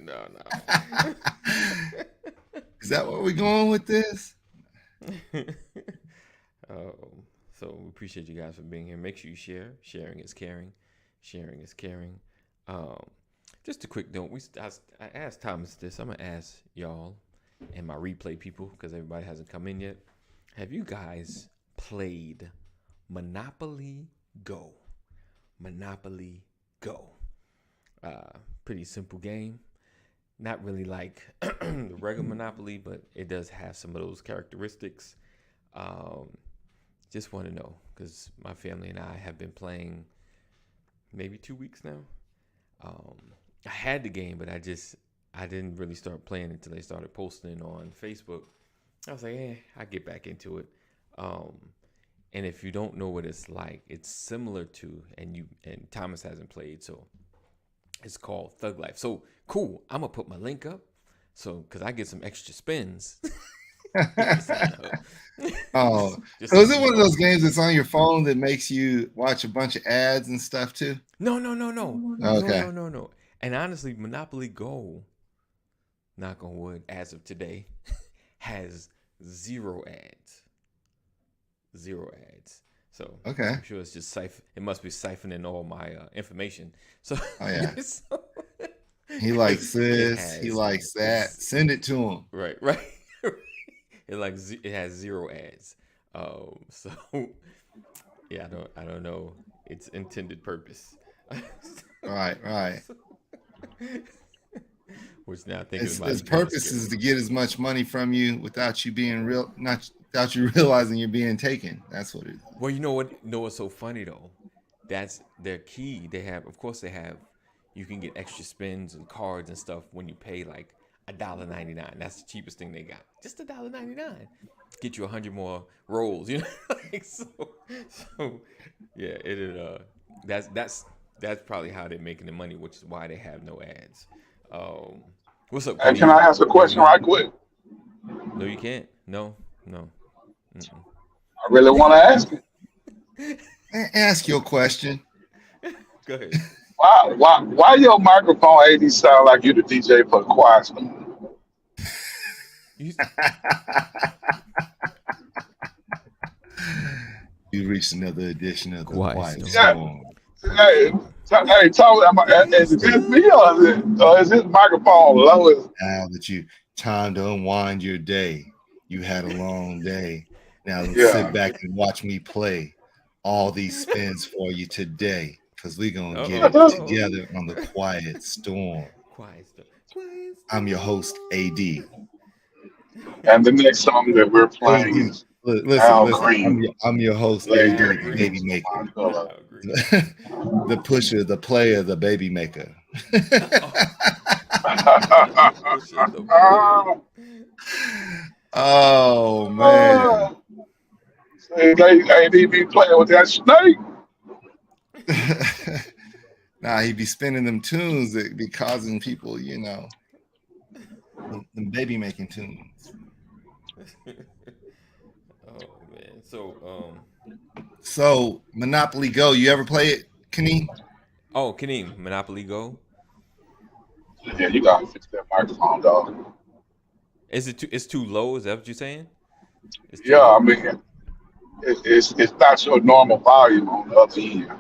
No. Is that where we're going with this? So we appreciate you guys for being here. Make sure you share. Sharing is caring. Sharing is caring. Um, just a quick note. I asked Thomas this. I'm gonna ask y'all and my replay people because everybody hasn't come in yet. Have you guys played Monopoly Go? Monopoly Go. Pretty simple game. Not really like the regular Monopoly, but it does have some of those characteristics. Um, just want to know because my family and I have been playing maybe 2 weeks now. Um, I had the game, but I didn't really start playing until they started posting on Facebook. I was like, I get back into it. Um, and if you don't know what it's like, it's similar to and Thomas hasn't played, so it's called Thug Life. So cool. I'm gonna put my link up, so because I get some extra spins. Oh, so is it one of those games that's on your phone that makes you watch a bunch of ads and stuff too? No. Okay. No. And honestly, Monopoly Go, knock on wood, as of today, has zero ads. Zero ads. So okay, I'm sure it's just it must be siphoning all my information. So, oh yeah, so he likes this, he likes that. Send it to him. Right. It has zero ads. So yeah, I don't know its intended purpose. Right. Which now thinking about its purpose is to get as much money from you without you being without you realizing you're being taken. That's what it is. Well, you know what? No, what's so funny though? That's their key. Of course, you can get extra spins and cards and stuff when you pay like $1.99. That's the cheapest thing they got. Just $1.99. Get you 100 more rolls, you know. so yeah, that's probably how they're making the money, which is why they have no ads. What's up? Hey, can I ask a question right quick? No, you can't. No. I really want to ask it. Ask your question. Go ahead. Why your microphone AD sound like you the DJ for the Quiet Storm? You reached another edition of the Quiet Storm. Hey, tell me, is it just me or is this microphone low? Now that you time to unwind your day, you had a long day. Now sit back and watch me play all these spins for you today, because we're gonna get it together on the Quiet Storm. I'm your host, AD. And the next song that we're playing is listen. I'm your host, AD, the Baby Maker. The pusher, the player, the baby maker. Oh man. They be playing with that snake. Nah, he be spinning them tunes that be causing people, them baby making tunes. Oh man. So Monopoly Go, you ever play it, Kaneem? Oh, Kaneem, Monopoly Go. Yeah, you gotta fix that microphone, dog. Is it it's too low? Is that what you're saying? Yeah, low? I mean, it's not your normal volume on the other end.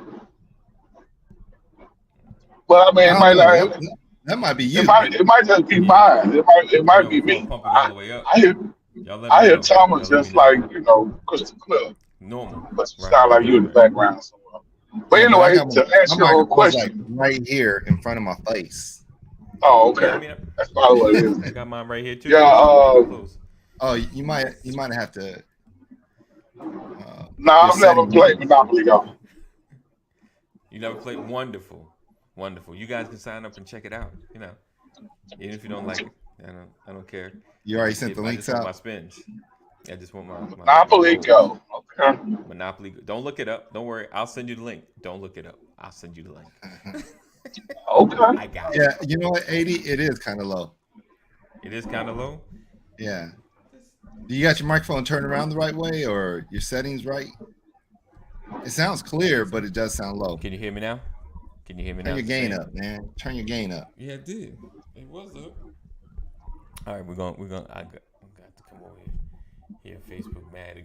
But I mean, it might not. That might be you. It might just be mine. It might be me. Pump it all the way up. I hear Thomas just like crystal clear. Normal. But you sound like you in the background somewhere. But anyway, to answer your question, like right here in front of my face. Oh, okay. That's probably what it is. I got mine right here too. Yeah. Oh, you might have to. No, I've never played Monopoly Go. You never played? Wonderful. You guys can sign up and check it out. Even if you don't like it, I don't care. You already sent the links out. My spins. I just want my Monopoly Go. Okay. Monopoly Go. Don't look it up. Don't worry. I'll send you the link. Don't look it up. I'll send you the link. Okay. I got it. Yeah, you know what, 80? It is kind of low. It is kind of low? Yeah. Do you got your microphone turned around the right way or your settings right? It sounds clear, but it does sound low. Can you hear me now? Turn your gain up, man. Turn your gain up. Yeah, I did. It was though. All right, I got to come over here. Here, Facebook mad.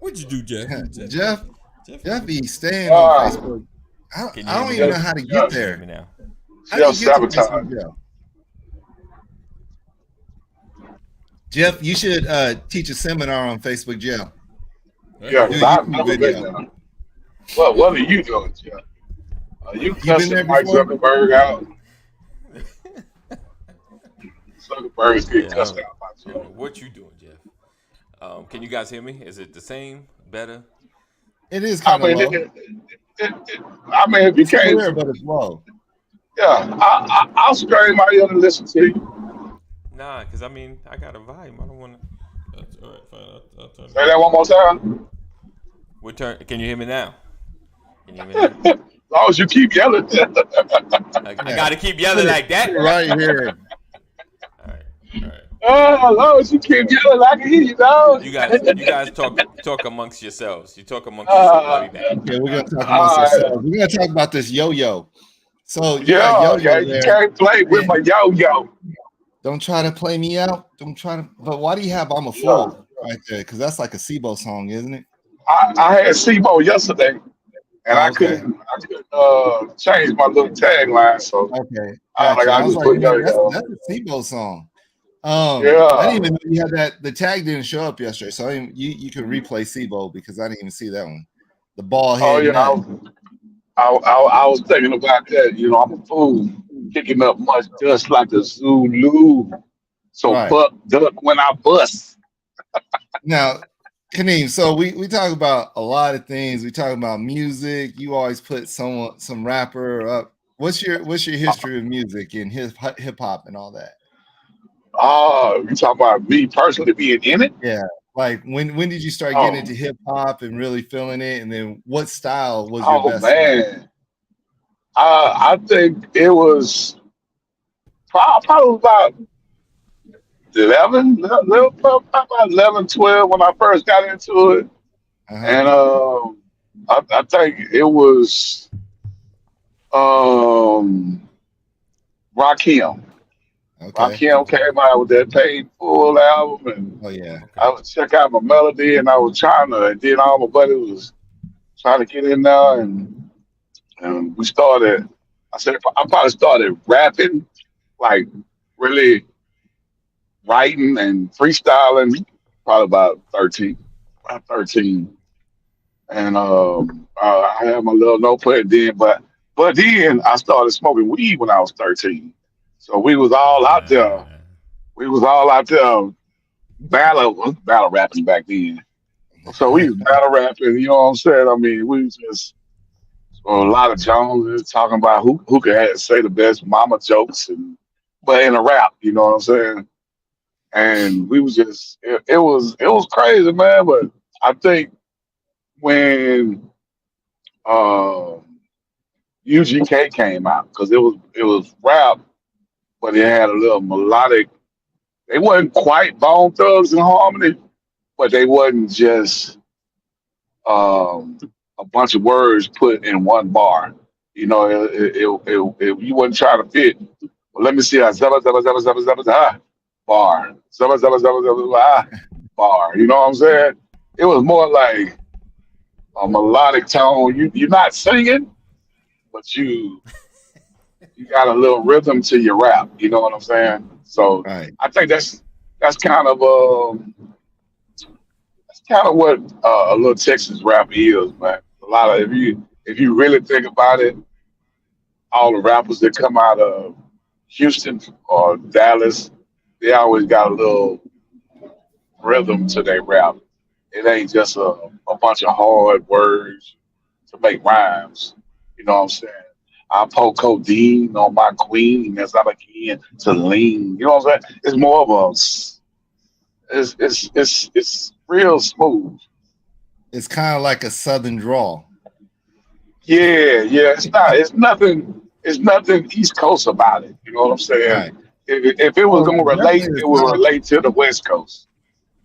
What'd you do, Jeff? Jeff, Jeff, Jeff be staying on Uh, Facebook. can you I hear don't me even now? know how to get Jeff, Can you hear there. me now? How do you Jeff get to sabotage. Facebook, Jeff? Jeff, you should teach a seminar on Facebook, Jeff. Yeah, Do because a I've YouTube never been video. there. Well, what are you doing, Jeff? You You been cussing there Mike before? Zuckerberg out? Zuckerberg's getting Yeah, cussed out by I Jeff. don't know what you doing, Jeff. Can you guys hear me? Is it the same? Better? It is I kind of mean, low. I mean, if you It's can't, clear, but it's low. yeah, I'll scream my ear and listen to you. Nah, cause I mean I got a volume. I don't want to. That's all right. Fine. I'll turn it Say up. that one more time. What turn? Can you hear me now? Can you hear me now? As long as you keep yelling. I got to keep yelling like Put it that. right here. All right. All right. As long as you keep yelling, I can hear you, dog. You guys talk amongst yourselves. You talk amongst yourselves. I'll be back. Okay, we're gonna talk amongst ourselves. We're gonna talk about this yo-yo. So you got Yeah, yo-yo you there. can't play with my yo-yo. Don't try to play me out. Don't try to. But why do you have "I'm a Yeah. Fool" right there? Because that's like a SIBO song, isn't it? I had SIBO yesterday, and Oh, I okay. couldn't change my little tagline, so Okay, I was like, gotcha. I I was just like, put man, that's yo-yo. a SIBO song. I Yeah. didn't even know you had that. The tag didn't show up yesterday, so you can replay SIBO because I didn't even see that one. The bald Oh head yeah. nut. I was thinking about that. You know, I'm a fool, kicking up much dust like a Zulu. So Right. buck duck when I bust. Now, Kaneem, so we talk about a lot of things. We talk about music. You always put some rapper up. What's your history of music and hip hop and all that? Oh, you talking about me personally being in it? Yeah. Like when did you start getting into Oh, hip hop and really feeling it? And then what style was your oh best style? man. I think it was probably about 11, 12 when I first got into it. Uh-huh. And I think it was um, Rakim. Okay. Rakim came out with that Paid Full album, and Oh yeah. I would check out my melody, and I was trying to, and then all my buddies was trying to get in there, and we started. I said I probably started rapping, like really writing and freestyling, probably about 13. And I had my little notepad then, but then I started smoking weed when I was 13. So we was all out there. We was all out there battle rapping back then. So we was battle rapping, you know what I'm saying? I mean, we was just a lot of Joneses talking about who could say the best mama jokes and but in a rap, you know what I'm saying? And we was just it was crazy, man. But I think when um UGK came out, because it was rap, but it had a little melodic. They wasn't quite Bone Thugs and Harmony, but they wasn't just um, a bunch of words put in one bar. You know, you wasn't trying to fit. Well, let me see. Zaba zaba zaba zaba zaba zaba bar. Zaba zaba zaba zaba zaba bar. You know what I'm saying? It was more like a melodic tone. You're not singing, but you got a little rhythm to your rap. You know what I'm saying? So Right. I think that's kind of what a little Texas rap is, man. A lot of if you really think about it, all the rappers that come out of Houston or Dallas, they always got a little rhythm to their rap. It ain't just a bunch of hard words to make rhymes. You know what I'm saying? I pour codeine on my queen as I begin to lean. You know what I'm saying? It's more of it's real smooth. It's kind of like a southern drawl. Yeah, yeah. It's nothing East Coast about it. You know what I'm saying? Right. If it was Well, gonna relate, definitely it the would South. relate to the West Coast.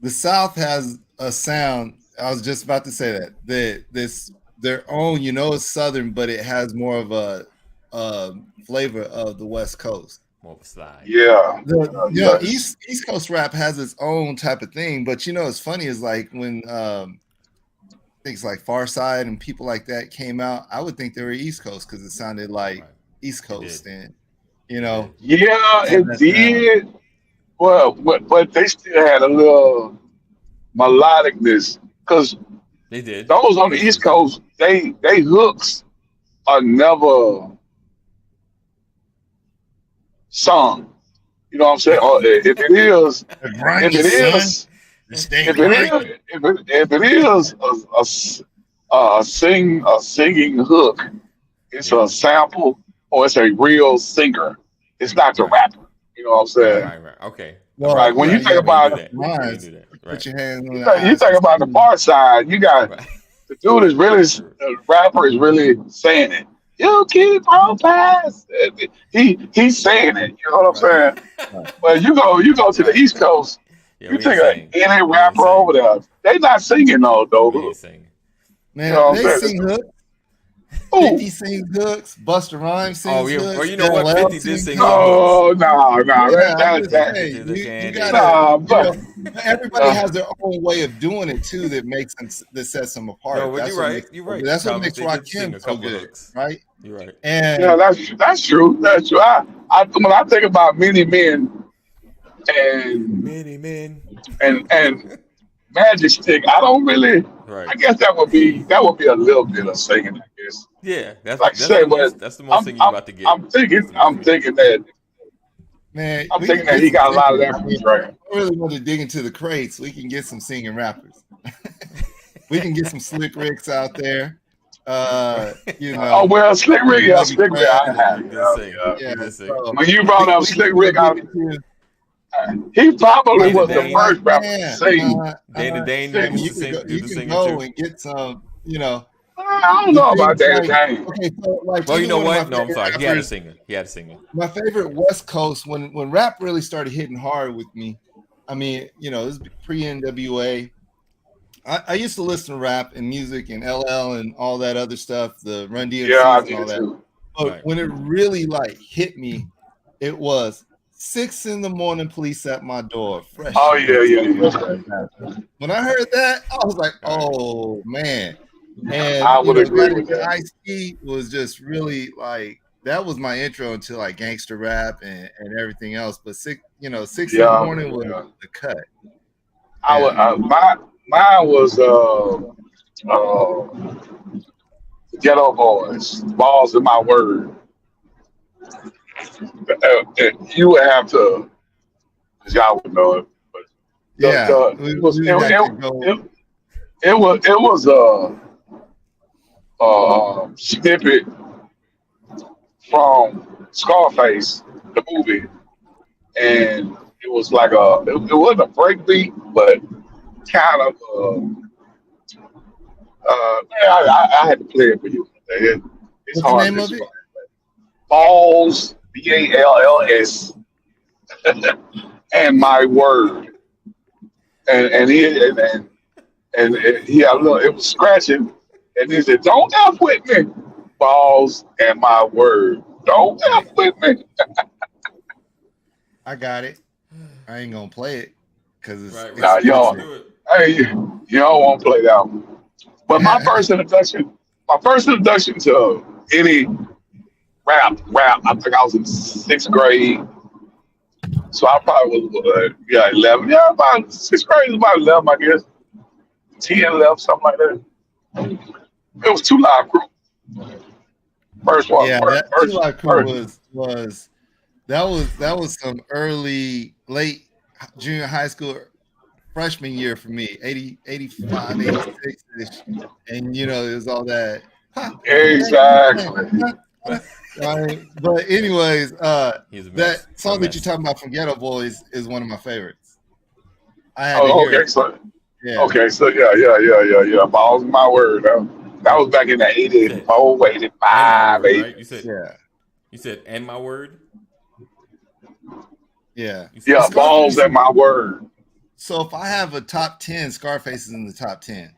The South has a sound. I was just about to say that this their own. It's southern, but it has more of a flavor of the West Coast. More of a slide. Yeah. East Coast rap has its own type of thing, but you know, it's funny is like when things like Farside and people like that came out, I would think they were East Coast because it sounded like East Coast, and you know, yeah, it did. Well, but they still had a little melodicness because they did. Those on the East Coast, they hooks are never sung. You know what I'm saying? Or if it is, if it is a singing hook, it's a sample or it's a real singer. It's not the rapper. You know what I'm saying? Right. Okay. Well, like when you think about put your hands on you think about the far side, you got the dude is really the rapper is really saying it. You keep on passing. He's saying it. You know what I'm saying? But you go to the East Coast. You think of any rapper over there, they not singing though. Man, you know they sing hooks. 50 sings hooks. Busta Rhymes sings hooks. Well, you know what? 50 did sing hooks. No. Everybody has their own way of doing it too that sets them apart. No, you're right. That's what makes Rakim so good, right? You're right. And yeah, that's true. That's true. When I think about many men and Magic Stick, I don't really. Right. I guess that would be a little bit of singing. I guess. Yeah, that's the most thing you're about to get. I'm thinking that. Man, I'm thinking that he got a lot of that from his right. I really want to dig into the crates. We can get some singing rappers. We can get some Slick Ricks out there. You know. Oh well, Slick Rick, Slick Rick. When you brought up Slick Rick, he probably was the first rapper to sing. Dana Dane you can go and get some, you know. I don't know about Dana Dane. Okay, so like, well, you know what? No, I'm sorry. He had a singer. My favorite West Coast, when rap really started hitting hard with me, I mean, you know, this is pre-NWA. I used to listen to rap and music and LL and all that other stuff, the Run DMC and all that. Too. But when it really like hit me, it was 6 a.m, police at my door. Fresh. Oh yeah. When I heard that, I was like, oh man. And I would agree with that. Ice-T was just really like that was my intro into like gangster rap and everything else. But 6 in the morning was the cut. Mine was Ghetto Boys, Balls in My Word. You would have to, because y'all would know it. But it was a snippet from Scarface, the movie, and it was like it wasn't a break beat, but kind of I had to play it for you. It's What's hard the name of it? Balls, BALLS, and My Word, and he had a little. It was scratching, and he said, "Don't F with me, balls and my word. Don't F with me." I got it. I ain't gonna play it because it's you don't want to play that one. But my first introduction to any rap. I think I was in 6th grade. So I probably was 11. Yeah, about 6th grade is about 11, I guess. 10, 11, something like that. It was 2 Live Crew. First one. Yeah, that 2 Live Crew was that was some late junior high school freshman year for me, 85, 86-ish. And you know, it was all that. Exactly. But anyways, that song that you're talking about from Ghetto Boys is one of my favorites. I had to hear it. Okay, so yeah. Balls in My Word. That was back in the 84, 85, right? You said and my word? Yeah. Yeah, Balls and My Word. So if I have a top 10, Scarface is in the top 10.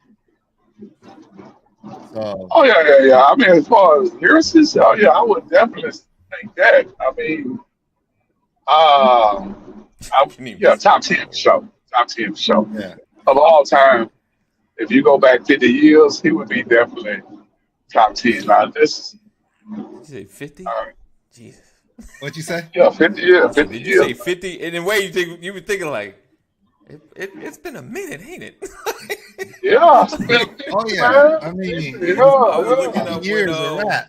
So, oh yeah. I mean, as far as lyricists, I would definitely think that. I mean, Yeah, top 10 show. Top 10 show. Yeah. Of all time, if you go back 50 years, he would be definitely top 10. Now, this, Did you say 50? uh, Jesus. What'd you say? yeah, 50 years, 50 Did you say years. 50? In a way, you were thinking like, it's been a minute, ain't it? Yeah, it's been a minute, Oh yeah. man. I mean, I was looking up years when of rap.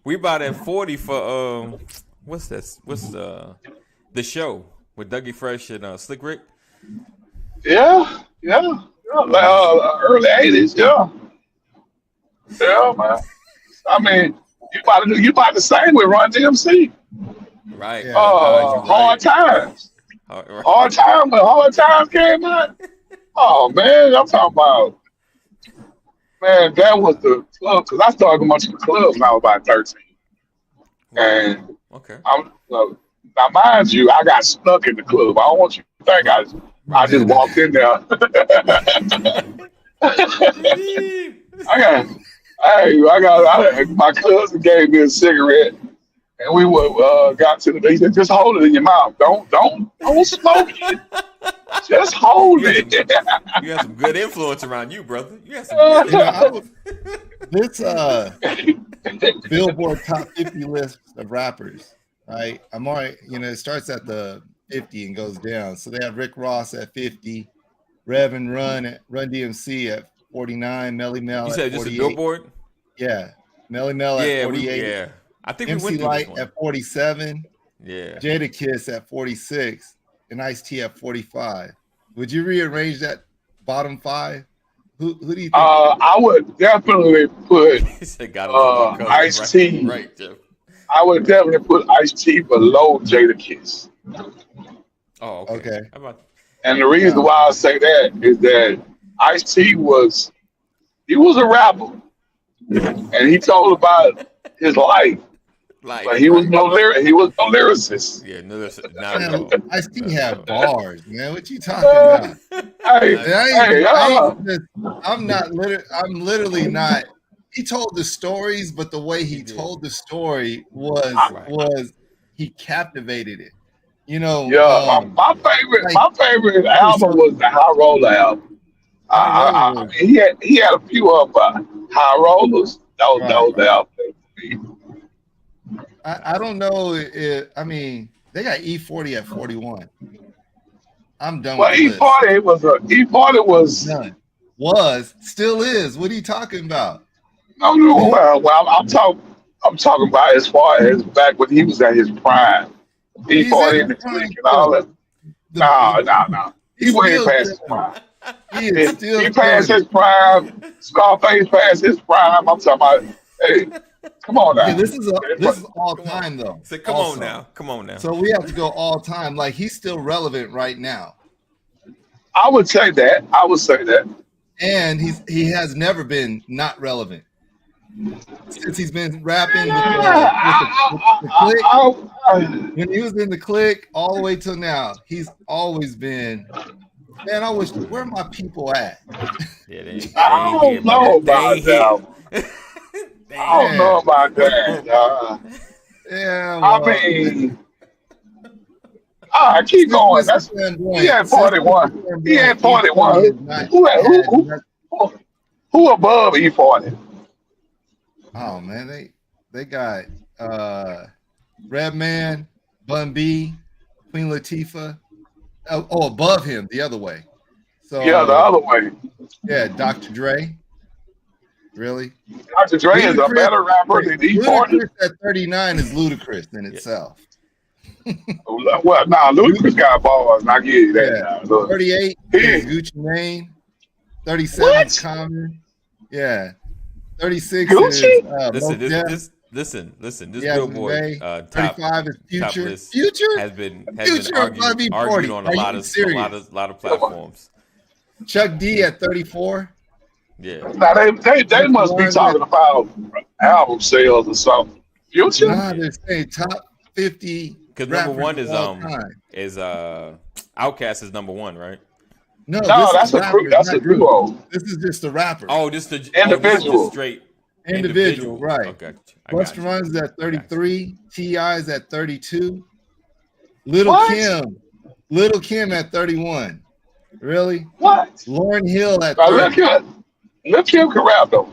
we about at 40 for what's this? What's the show with Dougie Fresh and Slick Rick? Yeah. Like, early 80s, yeah. Yeah, man. I mean, you about to sing with Run DMC. Right. Yeah. Oh God, you're Hard right. Times. Right. Hard Times, when Hard Times came out. Oh man, I'm talking about, man, that was the club, because I started going to the clubs when I was about 13. And Okay. now mind you, I got stuck in the club. I don't want you to think I just walked in there. My cousin gave me a cigarette, and we got to the. He said, "Just hold it in your mouth. Don't smoke it. Just hold it." You got some good influence around you, brother. You got some good You know, influence. this Billboard top 50 list of rappers, right? I'm already, it starts at the 50 and goes down. So they have Rick Ross at 50, Rev and Run DMC at 49, Melly Mel You at said this 48. is Billboard? Yeah, Melly Mel at 48. I think we MC went through Light this one. at 47, Yeah. Jadakiss at 46, and Ice-T at 45. Would you rearrange that bottom five? Who do you think? I would definitely put He said, "Gotta love my cousin." Ice-T. Right, Jeff. I would definitely put Ice-T below Jadakiss. Oh, okay. How about And the reason why I say that is that Ice-T was a rapper, and he told about his life, but he was no lyricist. Yeah, no, that's not at all. Ice-T had bars, man. What you talking about? I'm literally not. He told the stories, but the way he told the story was he captivated it. My favorite album was the High Roller album. I mean, he had a few of High Rollers. That was the album. I don't know if they got E40 at 41. I'm done with this. E40 was None. Still is. What are you talking about? No. Well, I'm talking about as far as back when he was at his prime. E40 in the clique and all that. No. He went past his prime. He passed his prime. Scarface passed his prime. I'm talking about. Hey, come on now. Yeah, this is all time though. So come on now. So we have to go all time. Like he's still relevant right now. I would say that. And he has never been not relevant since he's been rapping with the clique. When he was in the clique all the way till now, he's always been. Man, I wish where are my people at? Yeah, I don't know about that. I don't know about that. Yeah, I mean, all right, keep going. He had 41. He had 41. Who above E40? Oh man, they got Redman, Bun B, Queen Latifah. Oh, above him, the other way. So yeah, the other way. Yeah, Dr. Dre. Really? Dr. Dre is a better rapper than E40. Ludacris at 39 is ludicrous in itself. Well, Ludacris got balls, and I give you that. Yeah. 38 is Gucci Mane. 37 is Common. Yeah. 36 Gucci? is Listen. This Billboard top 35 is Future. top list Future has been argued on a lot of platforms. Chuck D at 34. Yeah. Now they must be talking about album sales or something. Future? Nah, they're saying top 50. Because number one is Outkast is number one, right? No, that's a duo. This is just the rapper. Oh, just the individual. Straight individual, right? Okay. Busta Rhymes is at 33. T.I. is at 32. Little What? Kim. Little Kim at 31. Really? What? Lauren Hill at Now 30. look him can rap though.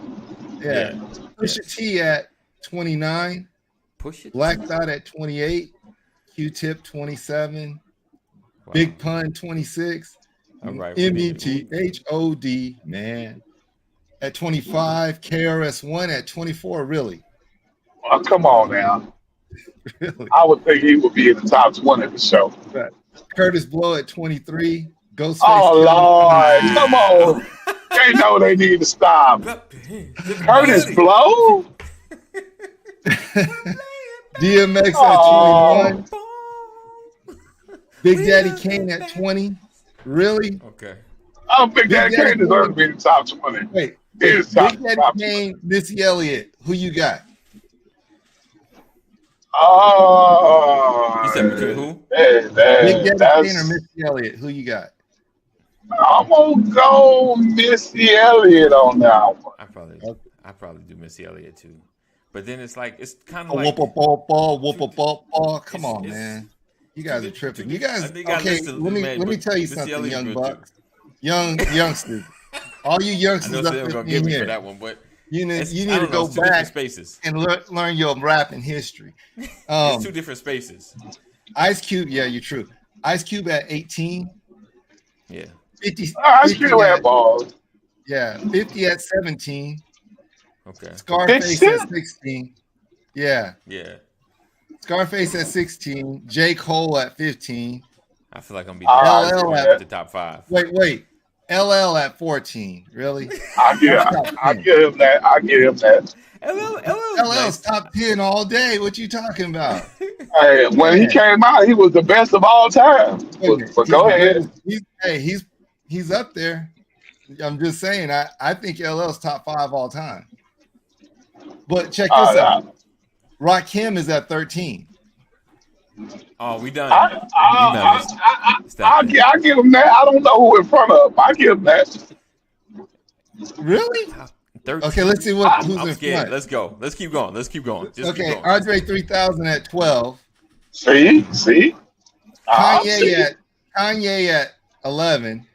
Yeah. Pusha T at 29. Push it. Black Thought at 28. Q-Tip 27. Wow. Big Pun 26. All right. METHOD, man. At 25. KRS-One at 24. Really? Oh, come on now. Really? I would think he would be in the top 20 for sure. Right. Curtis Blow at 23. Ghostface Oh Killah. Lord, come on. They know they need to stop. Curtis Blow? DMX at Oh. 21. Big Daddy Kane at 20. Really? Okay. I don't think Big Daddy Daddy Kane deserves to be in the top 20. Wait. He is top Big Daddy 20. Kane, Missy Elliott. Who you got? You said between who? Big Daddy Kane or That's, Missy Elliott? Who you got? I'm gonna go Missy Elliott on that one. I probably do Missy Elliott too. But then it's like it's kind Oh, of like whoop-a-ball. Come on, it's- man. You guys are tripping. You I guys, think I okay, listened, let man, me but tell you Missy something, Elliott's young good, bucks. Youngsters. All you I know youngsters up they're gonna in get me for here. that one, but You need I to don't know, go it's two different back spaces. and learn your rapping history. It's 2 different spaces. Ice Cube, yeah, you're true. Ice Cube at 18. Yeah. 50, I 50 still have at, balls. yeah, 50 at 17. Okay. Scarface Big at 16. Yeah. Yeah. Scarface at 16. J. Cole at 15. I feel like I'm be Ah, LL yeah. at the top 5. Wait. LL at 14. Really? I give him that. I give him that. LL's top 10 all day. What you talking about? Hey, when he came out, he was the best of all time. But go ahead. He's up there. I'm just saying. I think LL's top 5 all time. But check this out. Rakim is at 13. Oh, we done. I give him that. I don't know who in front of him. I give him that. Really? 13. Okay, let's see who's I'm in scared. front. Let's go. Let's keep going. Just keep going. Andre 3000 at 12. See? Kanye at 11.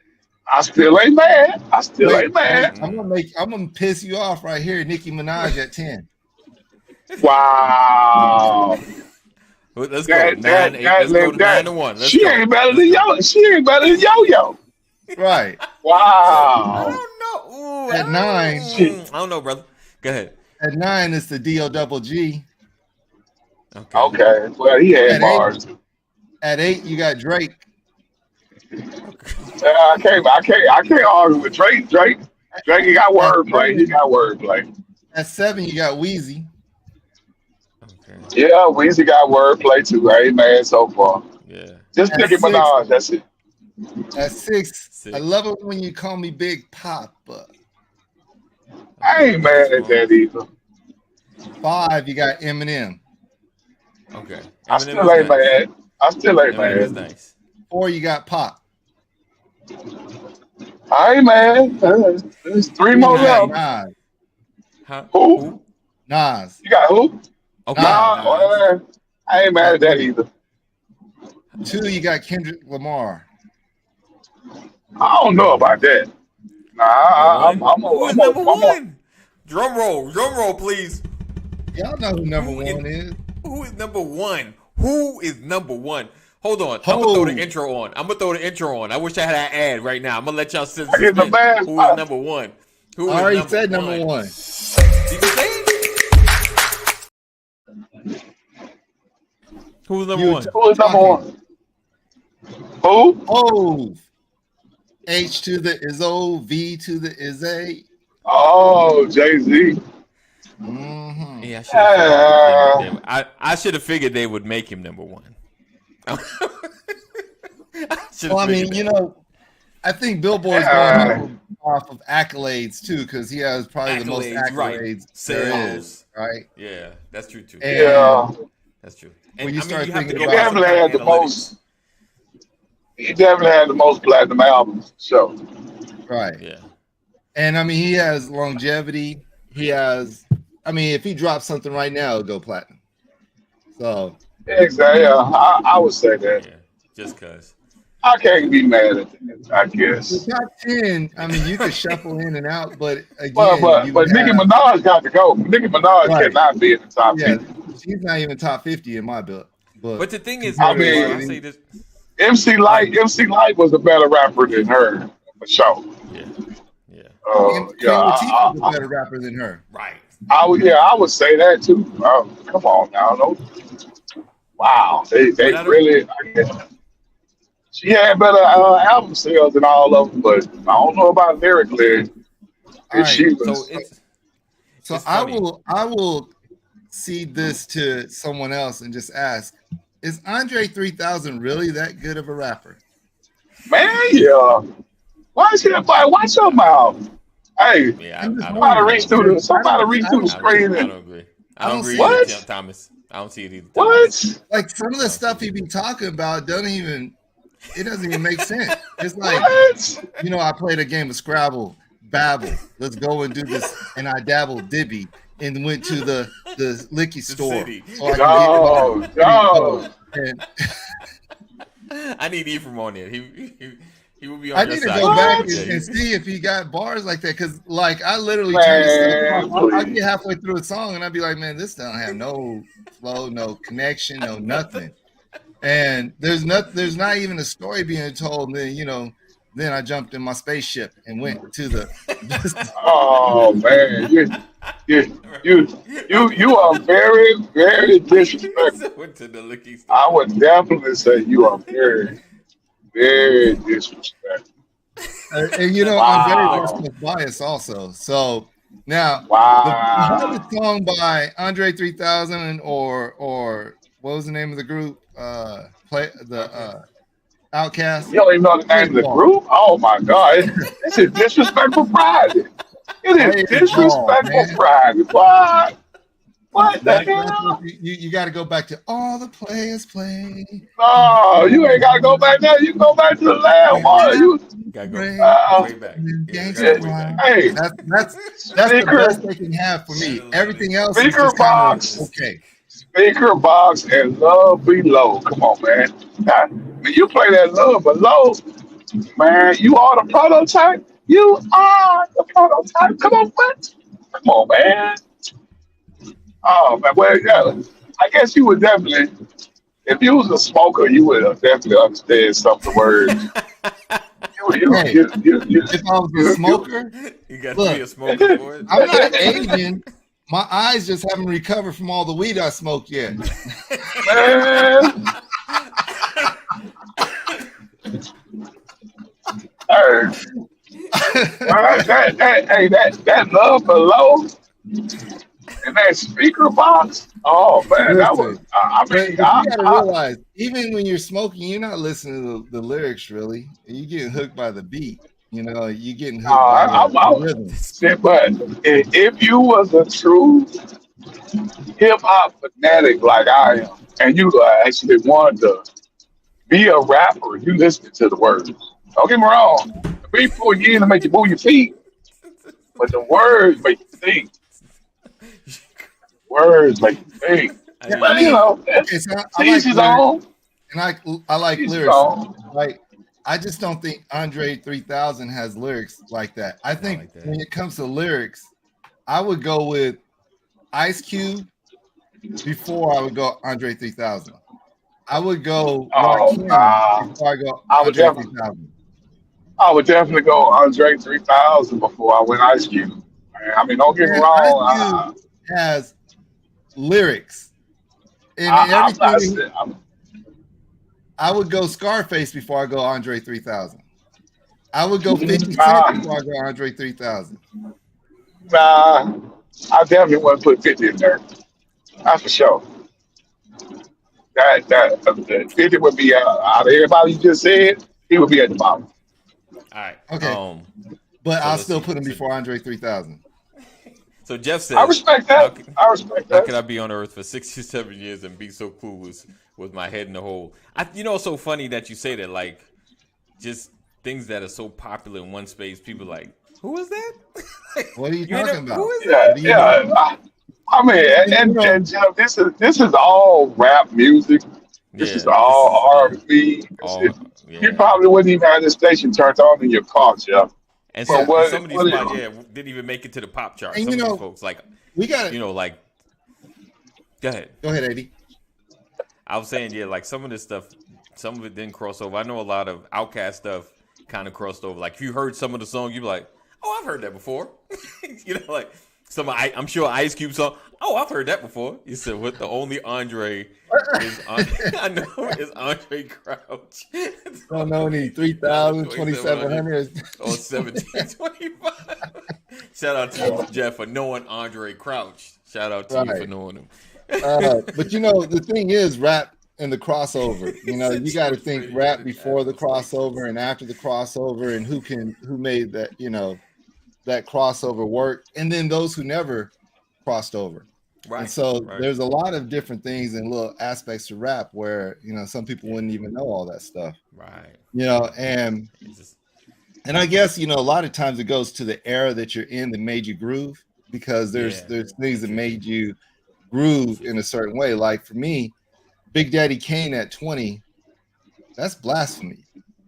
I still ain't mad. I'm gonna piss you off right here. Nicki Minaj at 10. Wow. Let's go. 9 to 1. She ain't better than Yo-Yo. Right. Wow. I don't know. Ooh, At 9. I don't know, brother. Go ahead. At 9 is the D-O-double-G. Okay. Well, he had bars. At 8, you got Drake. I can't argue with Drake. Drake got wordplay. At 7, you got Weezy. Okay. Yeah, Weezy got wordplay too, right, man? So far. Yeah. Just Nicki Minaj. That's it. At 6, I love it when you call me Big Papa. I ain't mad at that either. 5, you got Eminem. Okay. I still ain't mad. Eminem nice. 4, you got Pop. I ain't mad. There's 3 more left. Nas. Huh? Who? Nas. You got who? Okay. Nah, I ain't mad at that either. 2, you got Kendrick Lamar. I don't know about that. Nah, I'm number 1. Drum roll, please. Y'all know who number 1 is. Who is number 1? Who is number 1? Hold on. I'm gonna throw the intro on. I wish I had an ad right now. I'm gonna let y'all sit. Who is number 1? I already said number 1. Did you say it? Who's number 1? Who is number 1? Who? Oh. H to the is O, V to the is A. Oh, Jay-Z. Mm-hmm. Yeah, I should have figured they would make him number 1. Well, I mean, I think Billboard's going off of accolades too, because he has probably the most accolades there is, right? Yeah, that's true too. Yeah, that's true. And when you start thinking he definitely had the most. He definitely had the most platinum albums. So, right. Yeah. And I mean, he has longevity. He has. I mean, if he drops something right now, it'll go platinum. So Exactly. Yeah, I would say that. Yeah, just cause. I can't be mad at that, I The guess. top 10, I mean, you could shuffle in and out, but But again, but you but Nicki have Minaj got to go. Nicki Minaj right. cannot be in the top Yeah, 50. she's not even top 50 in my book But the thing is, I compared to okay, so mean, I'll everything. say this, like, MC Light was a better rapper than her for sure. yeah, yeah, And Yeah, Queen Latifah's a better rapper than her. right. I would say that too. Come on now, wow, they But I don't. really. I guess she had better album sales than all of them, but I don't know about lyrically All if right, she So was. so it's funny. I will cede this to someone else and just ask: is Andre 3000 really that good of a rapper? Man, yeah. Why is that? Watch your mouth. Hey, Yeah, I'm just somebody wondering reach through because the somebody reach I through the don't screen I and don't agree. I I don't don't agree see it. either, what? Thomas. I don't see it either, Thomas. What? Like some of I the don't see stuff it he be either. talking about doesn't even it doesn't even make sense. It's like, What? I played a game of Scrabble, Babble. Let's go and do this. And I dabbled Dibby and went to the liquor The store city. so I can get my No, city code. no. And I need Ephraim on there. He will be on I your need to side. go He back will What? tell and you. see if he got bars like that. Cause like I literally turn this stuff off. Man, I'll get please. halfway through a song and I'll be like, man, this don't have no flow, no connection, no nothing. And there's not even a story being told. And then then I jumped in my spaceship and went to the. Oh man, you, you are very, very disrespectful. Went to the liquor store. I would definitely say you are very, very disrespectful. And I'm very West Wow. Coast biased also. So now the hardest Wow. song by Andre 3000 or what was the name of the group? Play the Okay. Outcast. You don't even know the Play name of the ball. group? Oh my God. This is disrespectful Friday. It is Play ball, disrespectful man. Friday. What? What the That's what hell? you got to go back to all the players play. No, you ain't gotta go back there. You can go back to the last one. You Gotta go uh, way back. Yeah, we gotta Gangsta go way back. hey, that's the speaker best they can have for me. Everything else is speaker just kind of box. okay. Speaker box and love below. Come on, man. Now, when you play that love below, man, you are the prototype. You are the prototype. Come on, what? Come on, man. Oh man, well, yeah. I guess you would definitely, if you was a smoker, you would have definitely understand some of the words. You, Hey, you, you, you, if I was a you, smoker, You got to be look, a smoker for it. I'm not Asian. My eyes just haven't recovered from all the weed I smoked yet. man. Hey, that love below and that speaker box. Oh man, that was. Listen, I but mean, you got to realize, even when you're smoking, you're not listening to the lyrics really. You're getting hooked by the beat. You're getting hooked by the rhythm. but if you was a true hip hop fanatic like I am, and you actually wanted to be a rapper, you listen to the words. Don't get me wrong. The beat pull you in to make you move your feet, but the words make you think. Words make you think. I Yeah, need I But you mean, know, okay, so I teach like his lyrics, own. and I like Teach his lyrics. own. Like, I just don't think Andre 3000 has lyrics like that. I think like that. when it comes to lyrics, I would go with Ice Cube before I would go Andre 3000. I would go Oh, Rakim nah. before I go I would Andre definitely, 3000. I would definitely go Andre 3000 before I went Ice Cube. I mean, don't get me Man, Ice Cube wrong. has lyrics and I'm not everything. saying. I would go Scarface before I go Andre 3000. I would go 50 Cent Nah, before I go Andre 3000. nah. I definitely wouldn't put 50 in there. That's for sure. That 50 would be out of everybody you just said. He would be at the bottom. All right. Okay, but So I'll let's still see. put him before Andre 3000. So Jeff I says, respect "How that. can, I respect how can I that. be on Earth for 67 years and be so cool with my head in the hole?" It's so funny that you say that. Like, just things that are so popular in one space. People like, who is that? What are you You ain't talking never- about? Who is Yeah, What do you yeah. mean? I mean, and Jeff, this is all rap music. This is Yeah, this all is R&B. all You yeah. probably wouldn't even have this station turned on in your car, Jeff. But And what some of these what it, spots, didn't even make it to the pop chart. And Some of these folks, like, we got like, go ahead. Go ahead, Eddie. I was saying, like some of this stuff, some of it didn't cross over. I know a lot of Outkast stuff kind of crossed over. Like if you heard some of the song, you'd be like, "Oh, I've heard that before." Like I'm sure Ice Cube song. Oh, I've heard that before. You said what? The only Andre is I know is Andre Crouch. Don't know any 3,000, 2,700 or 1725. Shout out to you, Jeff, for knowing Andre Crouch. Shout out to you for knowing him. But the thing is, rap and the crossover. You got to think rap before the crossover and after the crossover, and who made that that crossover work, and then those who never crossed over. Right. And so there's a lot of different things and little aspects to rap where some people wouldn't even know all that stuff. Right. And I guess a lot of times it goes to the era that you're in that made you groove, because there's things that made you groove in a certain way. Like for me, Big Daddy Kane at 20, that's blasphemy.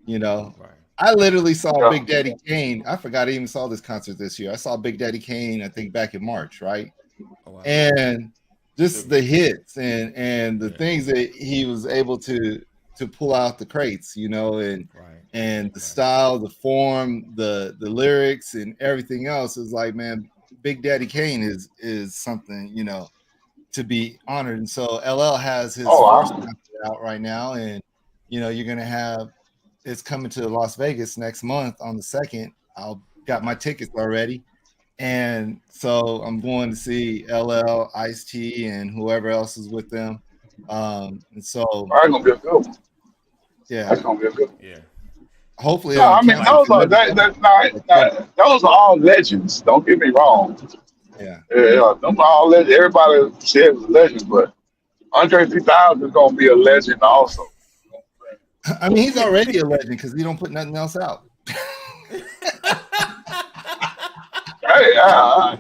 Right. I literally saw Big Daddy Kane. I forgot I even saw this concert this year. I saw Big Daddy Kane, I think back in March, right? Oh, wow. And just the hits and the things that he was able to pull out the crates, and the style, the form, the lyrics, and everything else is like, man, Big Daddy Kane is something, to be honored. And so LL has his first concert out right now, and you're gonna have it's coming to Las Vegas next month on the 2nd. I'll got my tickets already, and so I'm going to see LL, Ice-T, and whoever else is with them. And so that's gonna be a good one. Yeah, that's gonna be a good one. Yeah. Hopefully, I mean those are all legends. Don't get me wrong. Yeah, them are all legends. Everybody said it was a legend, but Andre 3000 is gonna be a legend also. I mean, he's already a legend because he don't put nothing else out. Hey,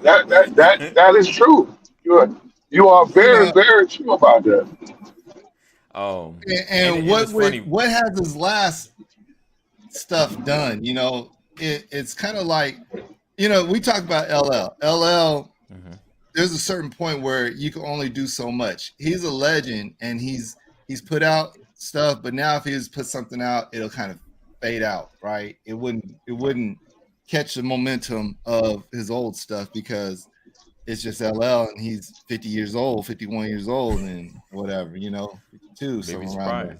that is true. You are very, very true about that. And what has his last stuff done? It's kind of like, we talk about LL. There's a certain point where you can only do so much. He's a legend, and he's put out stuff, but now if he just put something out, it'll kind of fade out, right? It wouldn't catch the momentum of his old stuff because it's just LL, and he's 50 years old, 51 years old, and whatever, 52, something around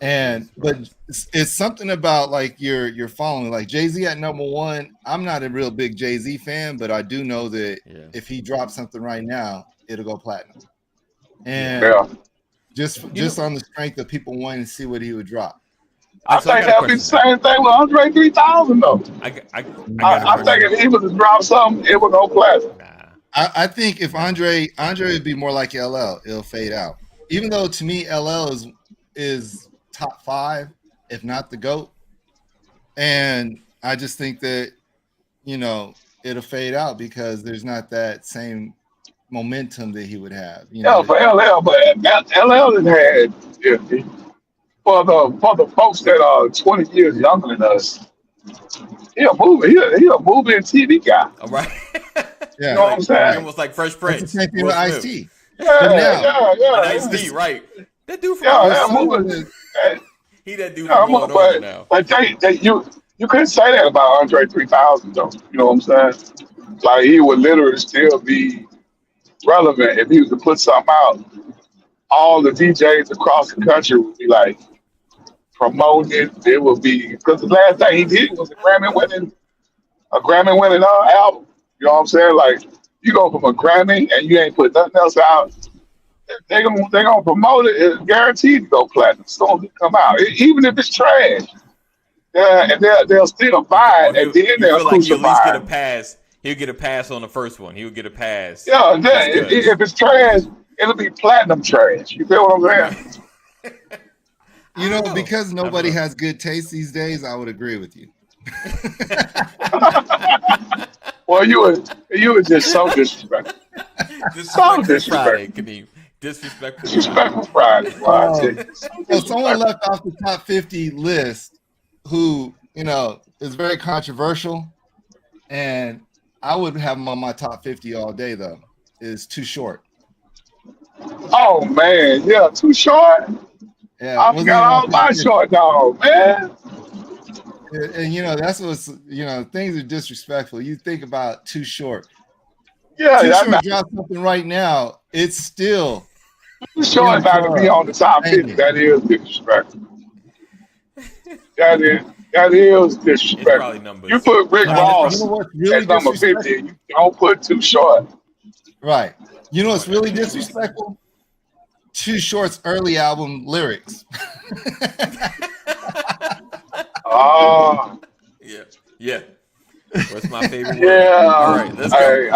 there. But it's something about like you're following, like Jay-Z at number 1. I'm not a real big Jay-Z fan, but I do know that if he drops something right now, it'll go platinum. And just on the strength of people wanting to see what he would drop. I think that'd be the same thing with Andre 3000 though. I think if he was to drop something, it would go platinum. I think if Andre would be more like LL, it'll fade out. Even though to me LL is top 5, if not the GOAT. And I just think that it'll fade out because there's not that same momentum that he would have. For LL, but LL has had for the folks that are 20 years younger than us. He a moving TV guy. All right. Yeah. You know what I'm saying? Almost like Fresh Prince. That's the same thing with Ice-T. Yeah. Ice-T, right? That dude from he that dude from Illinois now. But you couldn't say that about Andre 3000 though. You know what I'm saying? Like he would literally still be relevant if he was to put something out. All the DJs across the country would be like promoting it. It would be because the last thing he did was a Grammy winning album. You know what I'm saying? Like you go from a Grammy and you ain't put nothing else out. They're gonna promote it. It's guaranteed to go platinum. It's gonna come out, even if it's trash. Yeah, and they'll still buy it, and then they'll like he'll at least get a pass. He'll get a pass on the first one. He'll get a pass. Yeah, if it's trash, it'll be platinum trash. You feel what I'm saying? Because nobody has good taste these days, I would agree with you. Well, you were just so disrespectful. So Disrespectful Friday, disrespectful. Kadeem. Disrespectful Disrespectful Friday. Friday. Boy, I tell you. So So someone disrespectful. left off the top 50 list who, is very controversial, and I would have him on my top 50 all day though. Is Too Short. Oh man, yeah, too short. Yeah, I wasn't even forgot on all top my 50. short dog, man. And that's what's things are disrespectful. You think about Too Short. Yeah, Too that Short not dropped something right now. It's still too in short the not to be club. on the top 50. Banging. That is disrespectful. That is It's disrespectful. probably You numbers. put Rick I mean, it's You know Ross probably what's really at number 50. disrespectful? You don't put Too Short. Right. You know oh what's that really man is. disrespectful? Too Short's early album lyrics. Ah, Yeah, yeah. What's my favorite word? All yeah. right, let's go. Hey,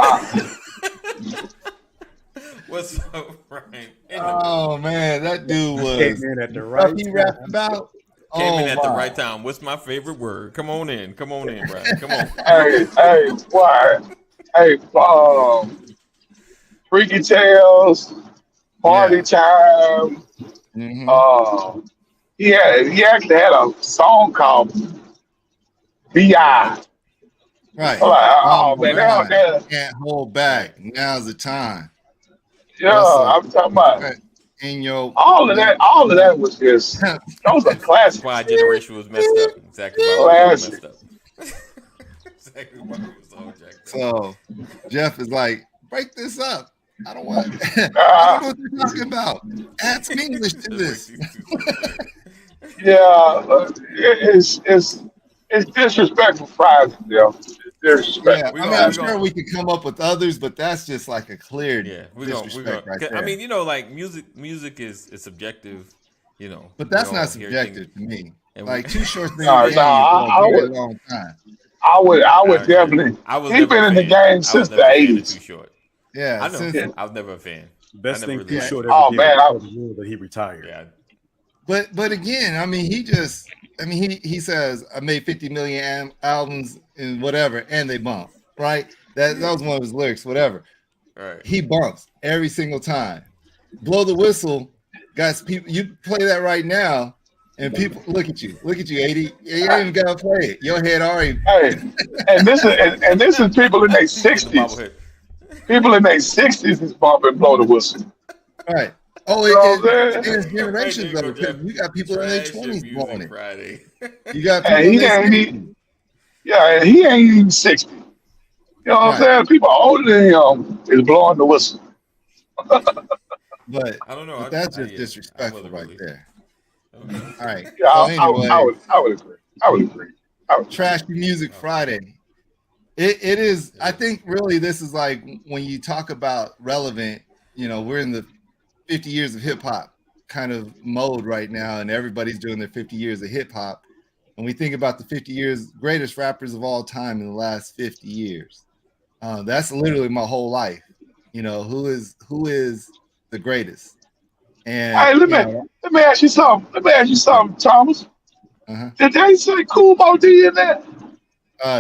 What's up, Ryan? In the building. Oh man, that dude Came was in at the the right stuff he rapped time. about. Came in Oh at the my. right time. What's my favorite word? Come on in. Come on in, Brian. Come on. hey, what? Hey, Freaky Tales, Party Yeah. Time. hmm Uh, he actually had a song called Yeah. B.I. Right. I'm like, On oh my man, mind. that, Can't hold Right. back. Now's the time. yeah, What's up? I'm talking about In your all of that was just those are That's why our classics. generation was messed up. Exactly why we was all messed up. Classics. Exactly why we was all jacked up. So Jeff is like, break this up. I don't want I don't Uh, know what you're talking about. Add some English to Let's break this. these two songs down. yeah, it's disrespectful Friday, yeah. It's Yeah, disrespectful We I mean, gonna I'm we Friday. sure gonna we could come up with others, but that's just like a clear yeah we gonna. disrespect right 'Cause, I there. mean, like music is subjective. But We that's not all hear things subjective to me. and we. Like Too Short's been in the No, no, game for a I very would, long time. I would I definitely. I was He's never a been in the fan. game I was since the never a fan of Too '80s. Short. Yeah, I know. since Yeah. I was never a fan. I Best never thing really Too yeah. liked Short it. ever Oh did man, was tell the world that he retired. Yeah. But again, I mean, he says I made 50 million albums and whatever, and they bump, right? That was one of his lyrics, whatever. Right. He bumps every single time. Blow the whistle, guys. People, you play that right now, and people look at you, 80. You ain't even gotta play it. Your head already hey, and this is people in their He's getting the 60s. bobblehead. People in their 60s is bumping blow the whistle. right. Oh, You know what I'm saying? it's Right, there generations you of go, it because Jeff. you got people in their Trash your 20s blowing music it. Friday. You got And people in their and 60s. yeah, and he ain't even 60. You know what I'm Right. saying? People older than him is blowing the whistle. But I don't know. that's I just yeah. I disrespectful wasn't right really. there. Okay. All right. Yeah, So I anyway, would agree. I would agree. I would agree. Trashy Music Oh. Friday. It is. It I is. think really this is like when you talk about relevant. We're in the 50 years of hip hop kind of mode right now, and everybody's doing their 50 years of hip hop. And we think about the 50 years greatest rappers of all time in the last 50 years. That's literally my whole life. Who is the greatest? And Hey, let me ask you something. Let me ask you something, Thomas. uh-huh. Did they say Cool Mo D in there?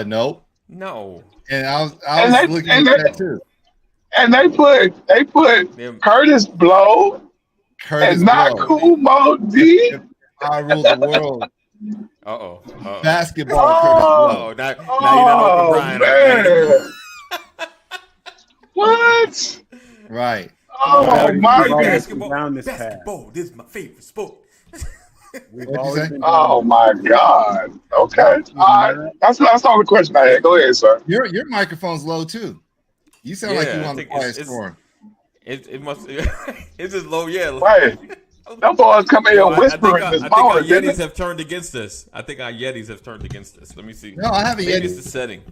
Nope. No. And I And was they looking and at they that too. and they put Them Curtis Blow and Curtis not Blow. Cool Mo D. I rule the world. Uh-oh. Uh-oh. Basketball Curtis Blow. Uh-oh. Now you done open Oh Brian up. Now you done, man, what? Right. Oh We've my already goodness! been down this path. basketball. This is my favorite sport. We've What'd you already say? been Oh down my God! Okay, this all right. path. That's all the question I had. Go ahead, sir. Your microphone's low too. You sound like you Yeah, I on the think quiet it's storm. it must it's just low. Yeah. Wait, them boys come in here whispering this I think our morning, didn't Yetis they? have turned against us. I think our Yetis have turned against us. Let me see. No, I have a Maybe it's Yeti. the setting.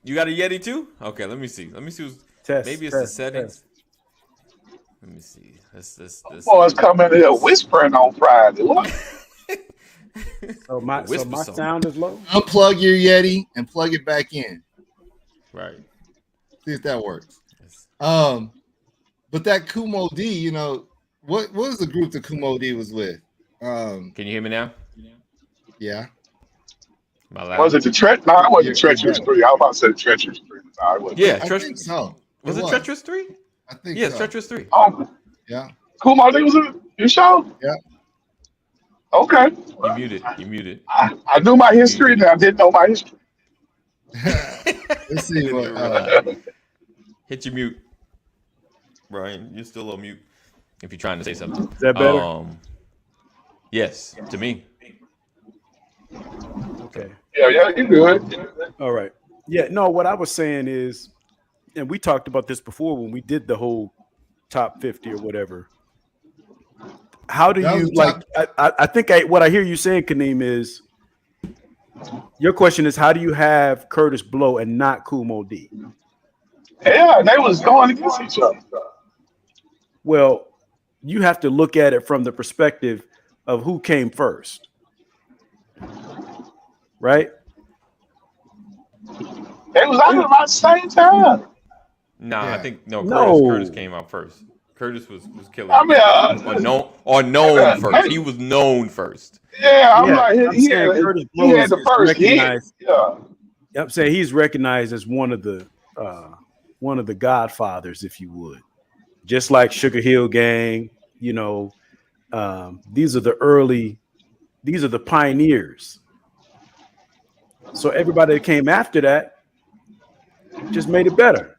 You got a Yeti too? Okay, let me see. Test. Maybe it's the test, settings. test. Let me see. This Boys come in here whispering on Friday. What? So a my whisper song. sound is low. Unplug your Yeti and plug it back in. Right. See if that works. Yes. But that Kumo D, what was the group that Kumo D was with? Can you hear me now? Yeah. Am I loud? Was it the treacherous? No, it wasn't You're treacherous better. three. I was about to say treacherous three. No, it wasn't. Yeah, I trust think so. Was it Treacherous 3? I think Yeah, so. Treacherous 3. Yeah. Cool Modi was in you sure? Yeah. Okay. You muted. You muted. I knew my history and I didn't know my history. Let's see what. Hit your mute, Brian. You're still on mute. If you're trying to say something. Is that better? Yes, to me. Okay. Yeah, you good. All right. Yeah, no, what I was saying is, and we talked about this before when we did the whole top 50 or whatever. How do you like? I think what I hear you saying, Kaneem, is your question is how do you have Curtis Blow and not Kumo D? Yeah, they was going against each other. Well, you have to look at it from the perspective of who came first, right? They was out about the same time. Nah, yeah. I think no. Curtis came out first. Curtis was killing. I mean, or known first. He was known first. Yeah, I'm like he had the first hit. Yeah, I'm saying he's recognized as one of the godfathers, if you would. Just like Sugar Hill Gang, you know, these are the pioneers. So everybody that came after that just made it better.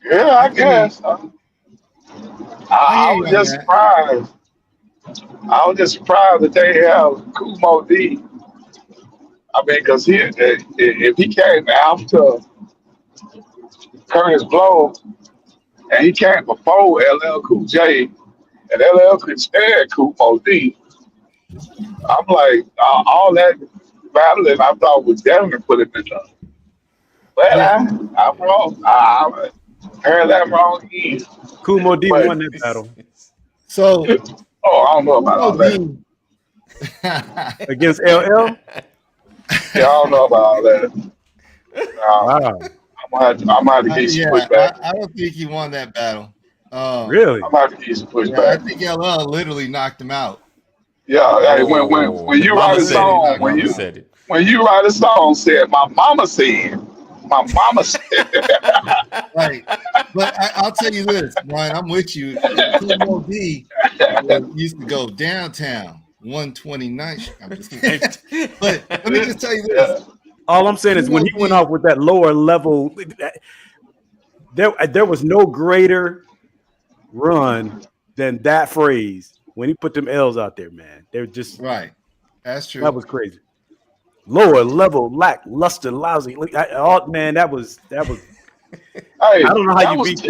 Yeah, I guess. I was just surprised. I was just surprised that they have Kumo D. I mean, because if he came after Curtis Blow and he came before LL Cool J and LL could stand Kumo D, I'm like, all that battling I thought was definitely put him in the. But I'm wrong. I heard that wrong again. Kumo D won that battle. So, I don't know about all that. Against LL? Yeah, I don't know about all that. Wow. I'm gonna have to get some pushback. I don't think he won that battle. Really? I'm gonna have to get some pushback. Yeah, I think LL literally knocked him out. Yeah, hey, when you write a song, when you write a song, said my mama said. Right, but I'll tell you this, Ryan, I'm with you. Kumo D used to go downtown 129th. I'm just kidding. But let me just tell you this. All I'm saying is when he went off with that lower level, there was no greater run than that phrase when he put them L's out there, man. They're just right. That's true. That was crazy. Lower level, lackluster, lousy. Man, that was. Hey, I don't know how you beat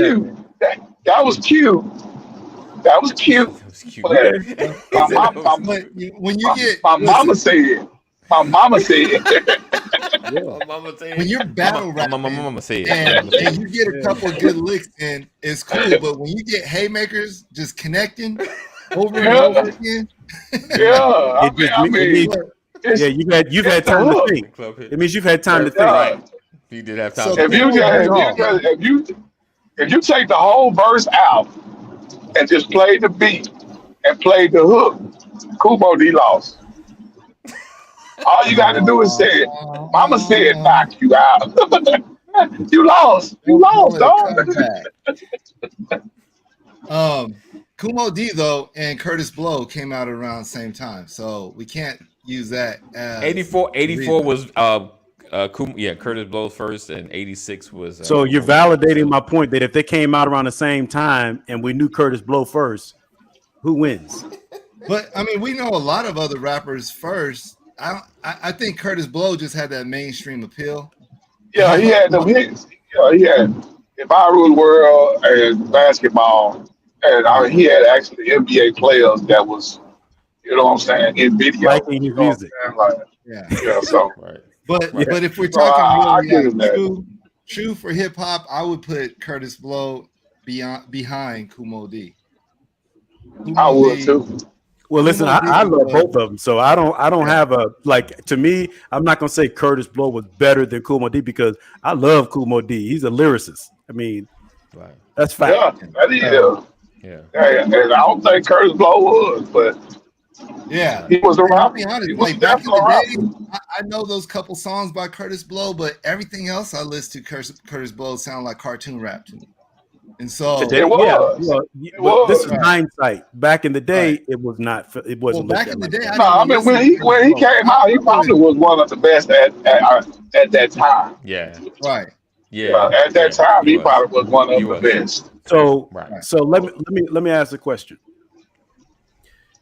that. That was cute. That was cute. When you get my mama said. My mama said. When you're battle rapping and you get a couple of good licks in, it's cool. But when you get haymakers just connecting over and over again, you've had time to think. It means you've had time to think. Right. You did have time. So if you take the whole verse out and just play the beat and play the hook, Kumo D lost. All you got to do is say, "Mama said knock you out." You lost. You lost, dog. Kumo D though and Curtis Blow came out around the same time, so we can't use that. 84 was Curtis Blow first, and 86 was. So you're validating my point that if they came out around the same time and we knew Curtis Blow first, who wins? But I mean, we know a lot of other rappers first. I think Curtis Blow just had that mainstream appeal. Yeah, he had them hits. Yeah, he had If I Rule the World and basketball, and he had actually NBA players that was, you know what I'm saying, in video. Liking his music. So. Right. But if we're talking really true for hip hop, I would put Curtis Blow behind Kumo D. I would too. Well, listen, I love both of them, so I don't have a like. To me, I'm not gonna say Curtis Blow was better than Kumo D because I love Kumo D. He's a lyricist. I mean, that's fact. Yeah, that is. Yeah, and I don't think Curtis Blow was, but Yeah, He was a and I'll rapper. be honest, He was like back in definitely a the rapper. day, I know those couple songs by Curtis Blow, but everything else I listen to Curtis Blow sound like cartoon rap to me. And so, Today, It yeah, was. well, It but this is was. right, hindsight. Back in the right. day, it was not. It Well, wasn't looked back at in the like day, that. I No, didn't I even mean listen to Curtis when he Blow. came out, he I probably would, was one of the best at that time. Yeah. right, Yeah, Yeah. at that Yeah. time, He he was. probably was one He of the was. best. So, Right. right. so let me ask a question.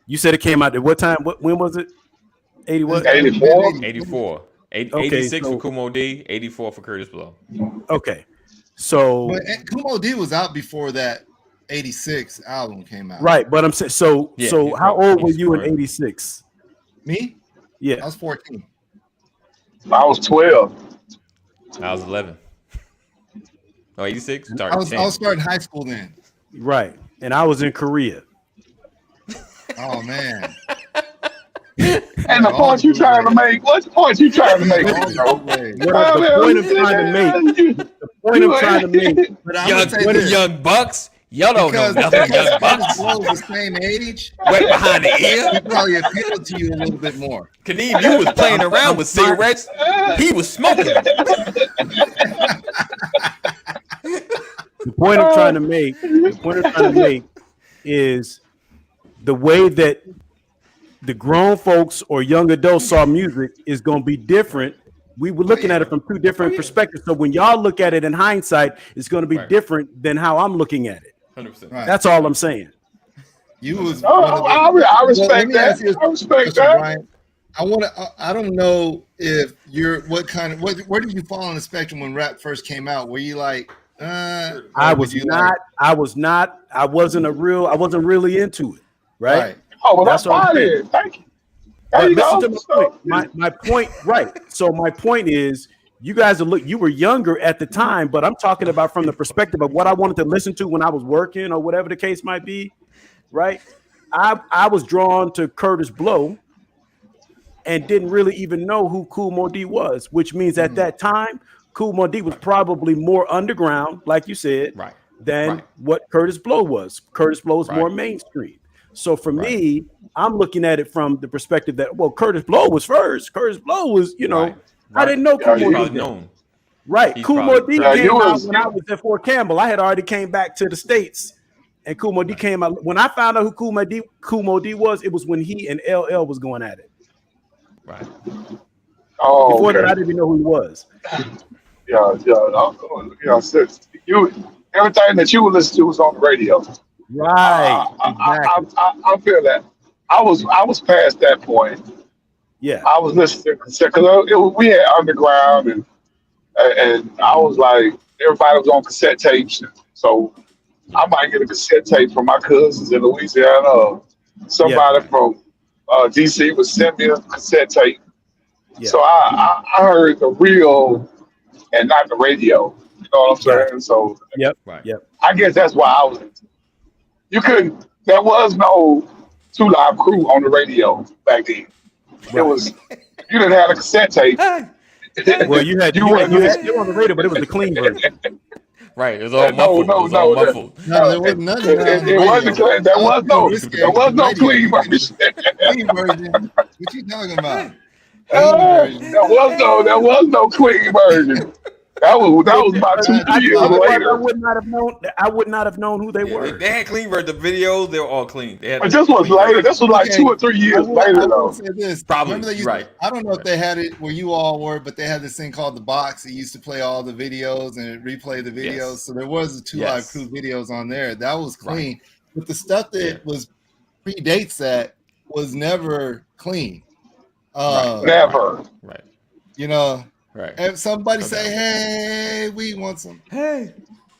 You said it came out at what time? When was it? 80 This what? mid 84. 80s. 84. Okay, 86 for so Kumo D, 84 for Curtis Blow. okay, so But Kumo D was out before that 86 album came out. right, but I'm saying so. Yeah, So how old were he's you in sprung. '86? Me? I Yeah, was 14. I was 12. I was 11. Oh, 86? I Started was 10. starting high school then. right. And I was in Korea. Oh man. And the point you trying to make? What the point you trying to make, All bro? the way. The point I'm trying to make. The point I'm trying to make. But I'm gonna say this. Young Bucks? Y'all don't know Because nothing, Young Curtis Bucks. Blow was the same age, Wet behind the he ear. probably appealed to you a little bit more. Kadeem, you was playing around with cigarettes. He was smoking them. The point I'm trying to make. The point I'm trying to make is the way that the grown folks or young adults saw music is going to be different. We were looking at it from two different perspectives. So when y'all look at it in hindsight, it's going to be Right. different than how I'm looking at it. 100%. Right. That's all I'm saying. You was Oh, one of the, I Well, let respect me that. ask you I a respect question, that. Brian. I want to. I don't know if you're where did you fall on the spectrum when rap first came out? Were you like, I or was did you not. I wasn't really into it. Right. right? Oh, well, That's that's what I'm fine saying. then. Thank you. There But you listen go. to my point. My point, right. So my point is you guys you were younger at the time, but I'm talking about from the perspective of what I wanted to listen to when I was working or whatever the case might be, right? I was drawn to Curtis Blow and didn't really even know who Kool Moe Dee was, which means at that time, Kool Moe Dee was probably more underground, like you said, Right. than Right. what Curtis Blow was. Curtis Blow was more Right. mainstream. So for Right. me, I'm looking at it from the perspective that, well, Curtis Blow was first. Curtis Blow was, Right. I didn't know Yeah, Kool Moe you- Dee. Probably known. Right. He's Kool Moe probably- Dee Yeah, came you out was- when I was at Fort Campbell. I had already came back to the States. And Kool Moe Dee came out. When I found out who Kool Moe Dee was, it was when he and LL was going at it. Right. Oh, Before that, I okay. didn't even know who he was. Yeah. Sis, everything that you would listen to was on the radio. Right. Exactly. I feel that. I was past that point. Yeah. I was listening because we had underground and I was like everybody was on cassette tapes, so I might get a cassette tape from my cousins in Louisiana. Somebody from DC would send me a cassette tape, Yeah. so I heard the real and not the radio. You know what I'm saying? Gotcha. So Yep. Right. Yep. I guess that's why I was. You couldn't. There was no 2 Live Crew on the radio back then. It was you didn't have a cassette tape. Well, you had still on the radio, but it was the clean version. Right. It was all No, muffled. no, it was all no, muffled. No, there was none of that on the It wasn't radio. clean. There was no clean version. Clean version. What you talking about? There was no clean version. That was about 2-3 years later. I would not have known who they Yeah, were. they had clean the videos. They were all clean. They had But this was later. This was like Okay. 2 or 3 years I later, will though. say this. Probably, Remember they used right. I don't know if they had it where you all were, but they had this thing called the box. It used to play all the videos and it replay the videos. Yes. So there was the 2 Live Crew videos on there. That was clean. Right. But the stuff that was predates that was never clean. Never. Right. You know, Right. and somebody Okay. say, "Hey, we want some." Hey.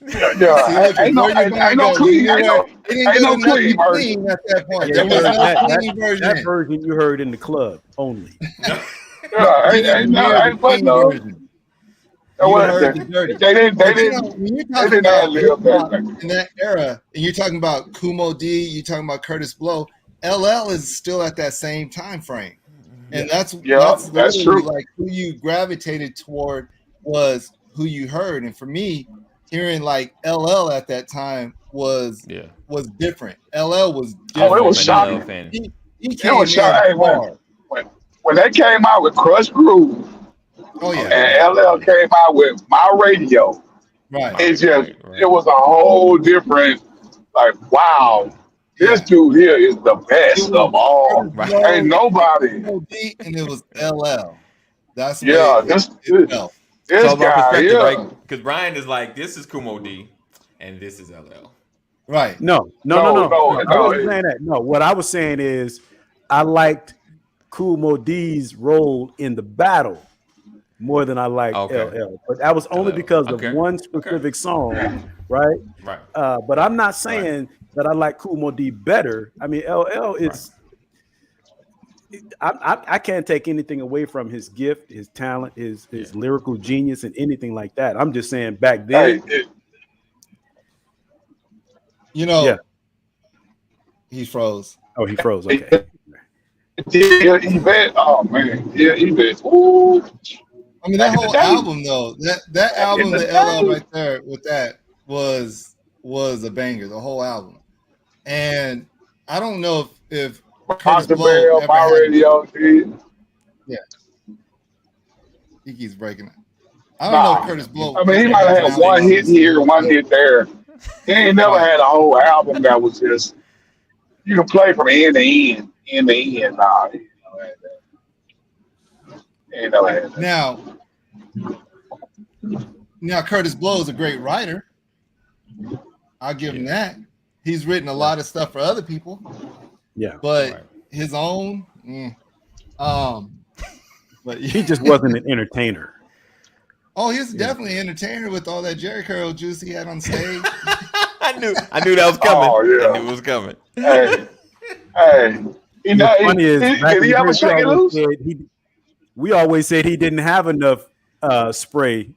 Yeah, ain't no clean. Ain't no clean version. At that point. Yeah, There was no that clean version. That version you heard in the club only. Yeah, ain't but no. You heard the dirty. They didn't. But you know, when you're talking didn't about ad-lib hip-hop that. in that era, and you're talking about Kumo D, you're talking about Curtis Blow, LL is still at that same time frame, and that's that's true. Like who you gravitated toward was who you heard, and for me, hearing like LL at that time was different. LL was different. Oh, it was shocking. He It was came shot. in Hey, hard. when they came out with Crush Groove Oh yeah, and LL came out with My Radio, right. it was a whole different, like, wow, this Yeah, dude here is the it best was of all. Curtis Right. Ain't Blow, nobody. Kumo D, and it was LL. That's the way Yeah, it felt. It's this all about guy, perspective, right? yeah. Because Brian is like, this is Kumo D, and this is LL. Right. No. No, no, I no. wasn't saying that. No, what I was saying is I liked Kool Moe Dee's role in the battle more than I liked Okay. LL. But that was only LL. because of Okay. one specific song, right? Right. But I'm not saying that I like Kool Moe Dee better. I mean, LL is. I can't take anything away from his gift, his talent, his lyrical genius, and anything like that. I'm just saying back then. Hey, You know, Yeah. he froze. Oh, he froze. Okay. Yvette, oh man, yeah, Yvette. Ooh, I mean, that back in the whole day. album though, that Back in album, the the LL day. right there with that was a banger. The whole album, and I don't know if Curtis Dr. Blow Bell, ever My had. Radio, dude. Yeah, he keeps breaking it. I don't know if Nah. Curtis Blow I mean, he ever might had have an had one album hit here, one hit there. He ain't never Right. had a whole album that was just you can play from end to end, end to end. Nah, he ain't never had that. Now Curtis Blow is a great writer. I'll give him that. He's written a lot of stuff for other people, Yeah. but his own, but He just wasn't an entertainer. oh, he's definitely an entertainer with all that Jerry curl juice he had on stage. I knew that was coming. Oh, yeah. I knew it was coming. Hey, you know, What's funny is back did in he the ever day, shake it loose? we always said he didn't have enough spray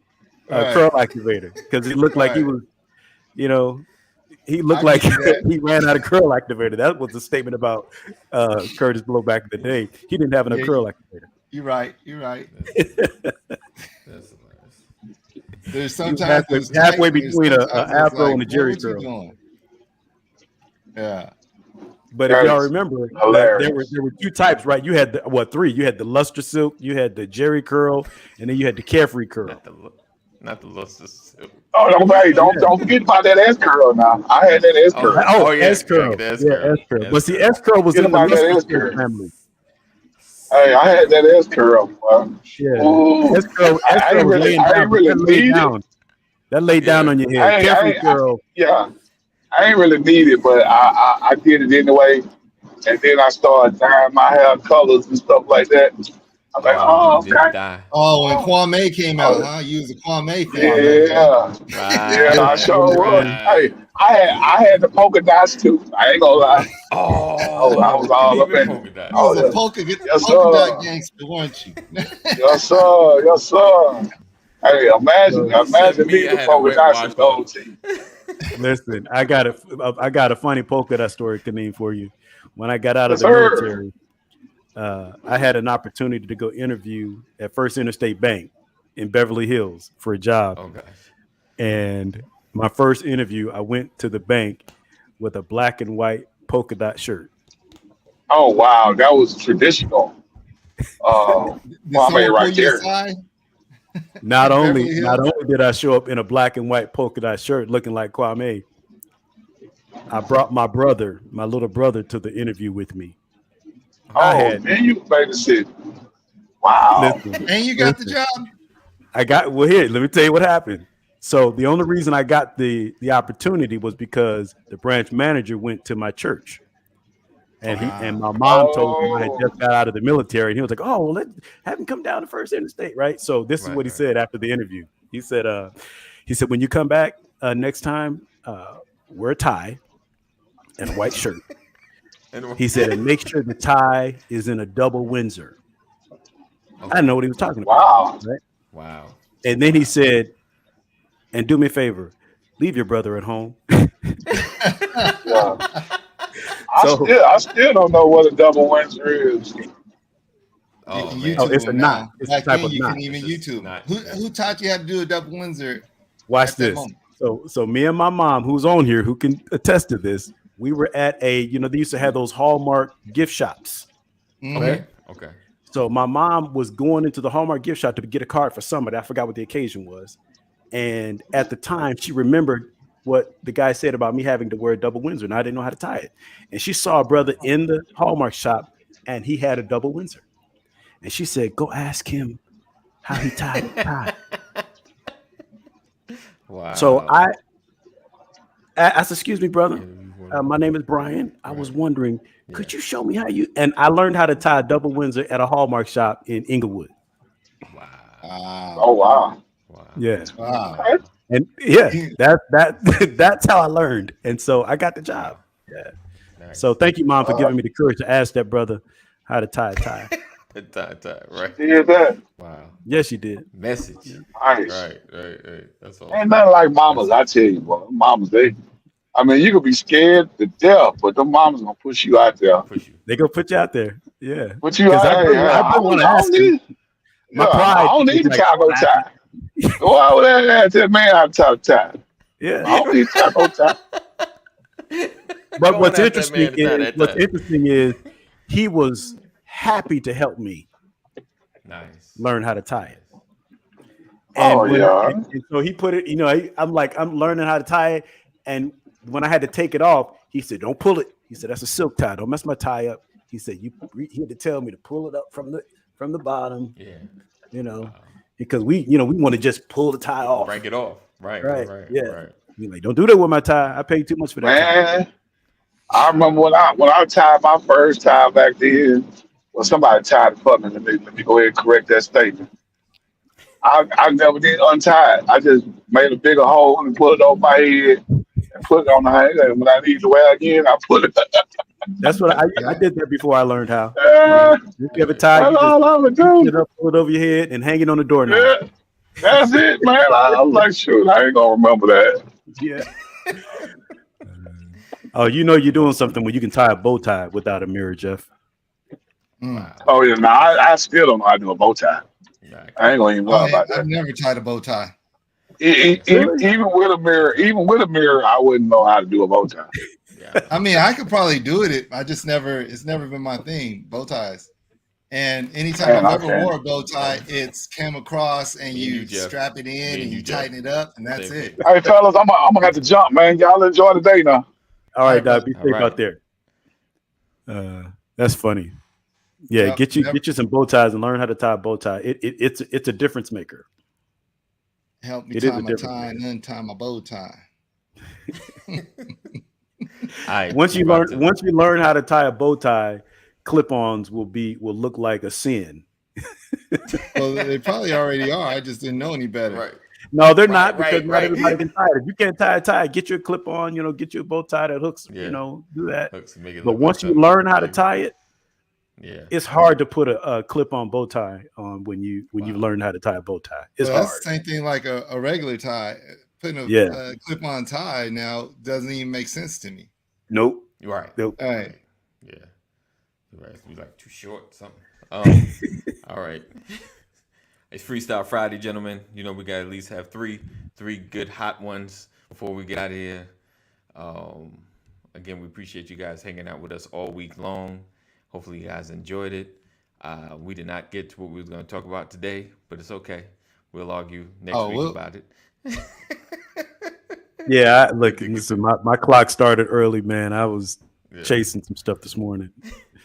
Right. curl activator because he looked like he Right. was, you know, he looked I like give you that. he ran out of curl activator. That was the statement about Curtis Blow back in the day. He didn't have enough Yeah, curl activator. You're right. You're right. That's hilarious. There's He was sometimes there's halfway tight, there's between a sometimes it's afro like, and a "Bro, Jerry what you curl. doing?" Yeah. But if y'all That's remember, hilarious. there were two types, right? You had three. You had the luster silk, you had the Jerry curl, and then you had the carefree curl. Not the luster silk. Oh, don't forget about that S curl now. I had that S curl. Oh, yeah, S curl, the S yeah, curl. S curl. S But see, curl. S curl was Forget in the about that luster S silk curl. family. Hey, I had that S curl. Yeah, Ooh, S curl I ain't was really, laying I down. ain't really That laid need it. down. That laid down on your head. Carefree curl. I ain't really need it, but I did it anyway. And then I started dyeing my hair colors and stuff like that. I'm like, oh, You didn't okay. die. Oh, when Kwame came out, Oh, huh? You was a Kwame fan. Huh? yeah, I Right. sure was. Right. Hey, I had the polka dots too. I ain't gonna lie. I was all up Even in. polka dots. You was Oh a yeah, polka yes dot sir, gangster, weren't you? yes sir, yes sir. Hey, So, He said imagine me, me I with had a polka wet dots and gold washcloth. teeth. listen, I got a funny polka dot story, Kaneem, for you. When I got out of Yes the sir. military, I had an opportunity to go interview at First Interstate Bank in Beverly Hills for a job. Oh gosh. And my first interview, I went to the bank with a black and white polka dot shirt. Oh wow, that was traditional. Did Kwame someone pull right you there. aside? Not only Beverly Hills? did I show up in a black and white polka dot shirt looking like Kwame, I brought my little brother, to the interview with me. Oh man, you made the shit. Wow. Listen, And you got the job? here. Let me tell you what happened. So the only reason I got the opportunity was because the branch manager went to my church. And my mom told him I had just got out of the military, and he was like, "Oh, well, let's have him come down to First Interstate, right?" So this is what he said after the interview. He said, when you come back next time, wear a tie and a white shirt." He said, "And make sure the tie is in a double Windsor." I didn't know what he was talking about. Wow. Right? Wow. And then he said, "And do me a favor, leave your brother at home." Yeah. I still don't know what a double Windsor is. You can man. YouTube it's a them knot. now. It's Back a type then, of you knot. couldn't even It's a YouTube. knot. Who taught you how to do a double Windsor? Watch at that this. moment? So me and my mom, who's on here, who can attest to this, We were at they used to have those Hallmark gift shops. Okay. Okay. So my mom was going into the Hallmark gift shop to get a card for somebody. I forgot what the occasion was. And at the time, she remembered what the guy said about me having to wear a double Windsor, and I didn't know how to tie it. And she saw a brother in the Hallmark shop, and he had a double Windsor. And she said, "Go ask him how he tied the tie." Wow. So I said, "Excuse me, brother. My name is Brian. I was wondering, could you show me how you?" And I learned how to tie a double Windsor at a Hallmark shop in Inglewood. Wow. Oh wow. Wow. Yeah. Wow. And that's how I learned. And so I got the job. Yeah. Nice. So thank you, Mom, for giving me the courage to ask that brother how to tie a tie. tie, right? You hear that? Wow. Yes, you did. Message. Nice. Right. That's all. Ain't nothing like mamas, I tell you, boy. Mamas, I mean, you could be scared to death, but them mamas gonna push you out there. Push you. They go put you out there. Yeah. Put you out I there. want to ask you. My pride. I don't need the taco tie. Go out there and tell the man how to tie. Yeah. I don't need taco tie. But what's interesting is he was happy to help me learn how to tie it. And and so he put it, I'm learning how to tie it. And when I had to take it off, he said, "Don't pull it." He said, "That's a silk tie. Don't mess my tie up." He said, he had to tell me to pull it up from the bottom. Yeah. Because we want to just pull the tie off. Break it off. Right. Yeah. Right. He's like, "Don't do that with my tie. I paid too much for that." Man, I remember when I tied my first tie back then. Well, somebody tied it for me. Let me go ahead and correct that statement. I never did untie it. I just made a bigger hole and put it over my head and put it on the hanger. And when I need to wear it again, I put it. That's what I did that before I learned how. If you have a tie, that's all I would do. Pull it over your head and hang it on the doorknob. Yeah, that's it, man. I was like, shoot, I ain't gonna remember that. Yeah. Oh, you're doing something when you can tie a bow tie without a mirror, Jeff. Wow. Oh yeah, I still don't know how to do a bow tie. I ain't gonna even lie about that. I've never tied a bow tie. Even with a mirror, I wouldn't know how to do a bow tie. Yeah. I mean, I could probably do it. It's never been my thing, bow ties. And anytime I've ever wore a bow tie, it's came across and you strap it in and you tighten it up, and that's it. Hey fellas, I'm gonna have to jump, man. Y'all enjoy the day now. All right, Doc, be safe out there. That's funny. Yeah, get you some bow ties and learn how to tie a bow tie. It's a difference maker. Help me tie my tie and untie my bow tie. Once you learn how to tie a bow tie, clip-ons will look like a sin. Well, they probably already are. I just didn't know any better. Right. No, they're not, because not everybody can tie it. If you can't tie a tie, get you a clip-on. Get you a bow tie that hooks. Do that. But once you learn how to tie it, it's hard to put a clip-on bow tie on when you learn how to tie a bow tie. It's hard. That's the same thing like a regular tie. Putting a clip-on tie now doesn't even make sense to me. Nope. Right. Nope. All right. Yeah. Right. Be like too short, something. All right. It's Freestyle Friday, gentlemen. We gotta at least have three good hot ones before we get out of here. Again, we appreciate you guys hanging out with us all week long. Hopefully you guys enjoyed it. We did not get to what we was going to talk about today, but it's okay. We'll argue next week about it. Yeah, listen, my clock started early, man. I was chasing some stuff this morning.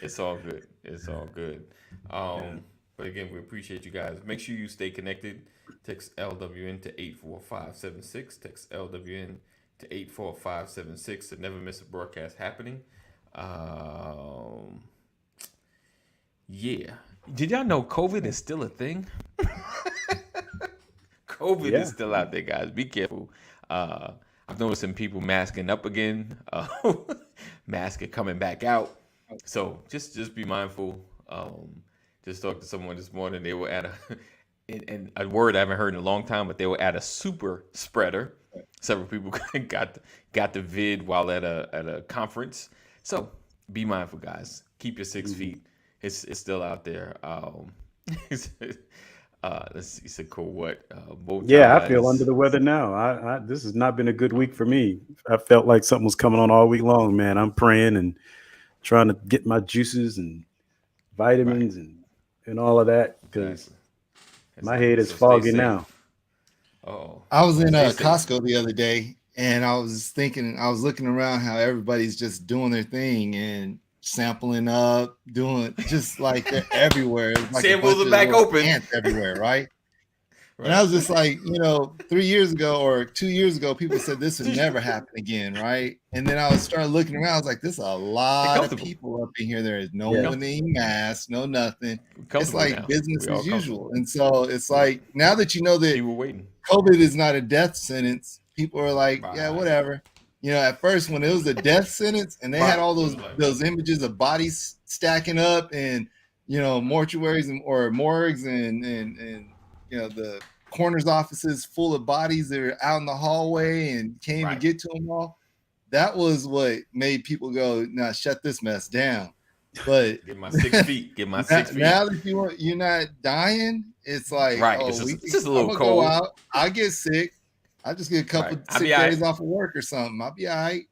It's all good. It's all good. But again, we appreciate you guys. Make sure you stay connected. Text LWN to 84576. Text LWN to 84576 to never miss a broadcast happening. Yeah. Did y'all know COVID is still a thing? COVID is still out there, guys. Be careful. I've noticed some people masking up again. Masking coming back out. So just be mindful. Just talked to someone this morning. They were at a word I haven't heard in a long time, but they were at a super spreader. Several people got the vid while at a conference. So be mindful, guys. Keep your 6 feet. It's still out there. Let's see. So cool. What? Bow Yeah, I feel under ties. the weather now. This has not been a good week for me. I felt like something was coming on all week long, man. I'm praying and trying to get my juices and Right. vitamins and all of that because Exactly. my head Exactly. is So stay foggy now. safe. Oh, I was in stay safe. Costco the other day, and I was thinking, I was looking around how everybody's just doing their thing and sampling up, doing just like they're everywhere. It's like a Samples bunch are of back little open. ants everywhere, right? And I Right. was just like, 3 years ago or 2 years ago, people said this would never happen again, right? And then I was started looking around. I was like, there's a Get lot of comfortable. people up in here. There is no Get Yeah. one comfortable. in masks, no nothing. We're It's comfortable like now. business We all as comfortable. usual. And so it's Yep. like now that you know that People waiting. COVID is not a death sentence, people are like, yeah, Right. whatever. At first when it was a death sentence and they had Right. all It those was like, those images of bodies stacking up and mortuaries or morgues and the coroner's offices full of bodies that are out in the hallway and can't even right. get to them all. That was what made people go, now shut this mess down. But Get my 6 feet. Get my 6 feet. now that you're not dying, it's like, Right. oh, It's just a I'm little gonna go cold. out. I get sick. I just get a couple Right. I'll be sick all days right. off of work or something. I'll be all right.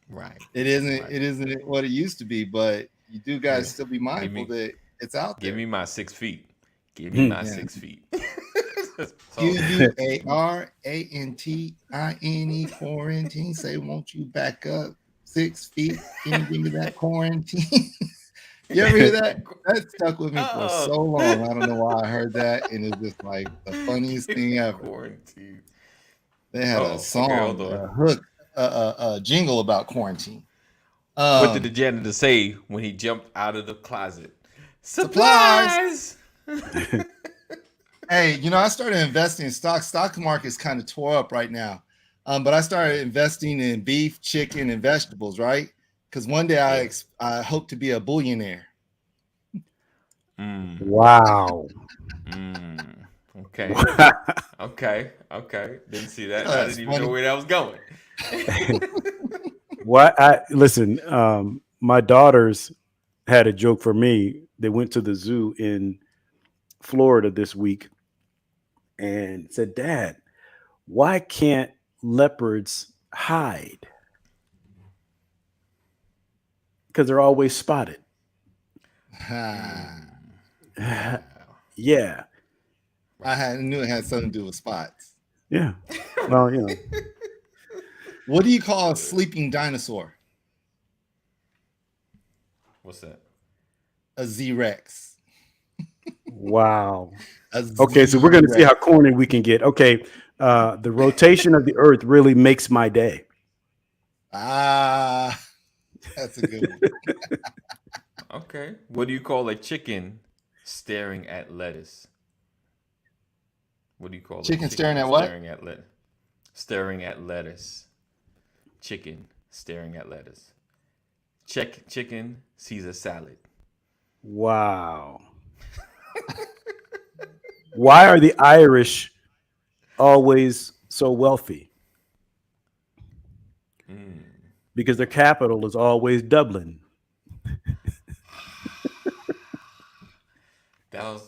Right. It isn't Right. it isn't what it used to be, but you do guys Yeah. still be Give mindful me that it's out give there. me my 6 feet. Give me Hmm. my Yeah. 6 feet. So QUARANTINE quarantine. Say, won't you back up 6 feet? Can you give me that quarantine? You ever hear that? That stuck with me for so long. I don't know why I heard that, and it's just like the funniest thing ever. quarantine. They had a Oh, okay, hold song, on. a hook, a jingle about quarantine. What did the janitor say when he jumped out of the closet? Supplies. Supplies. Hey, I started investing in stocks. Stock market's kind of tore up right now. But I started investing in beef, chicken, and vegetables, right? Because one day Yeah. I hope to be a billionaire. Wow. Okay. Okay. Okay. Didn't see that. I That's didn't even know funny. where that was going. What? Listen. My daughters had a joke for me. They went to the zoo in Florida this week and said, "Dad, why can't leopards hide? Because they're always spotted." Wow. Yeah. I knew it had something to do with spots. Yeah. Well, What do you call a sleeping dinosaur? What's that? A Z-Rex. wow. A Okay, so we're going to see Z-Rex. how corny we can get. Okay. The rotation of the earth really makes my day. Ah, that's a good one. Okay. What do you call a chicken staring at lettuce? What do you call a Chicken chicken staring at what? staring at lettuce? Staring at lettuce. Chicken staring at lettuce. Chicken sees a salad. Wow. Why are the Irish always so wealthy? Because their capital is always Dublin. That was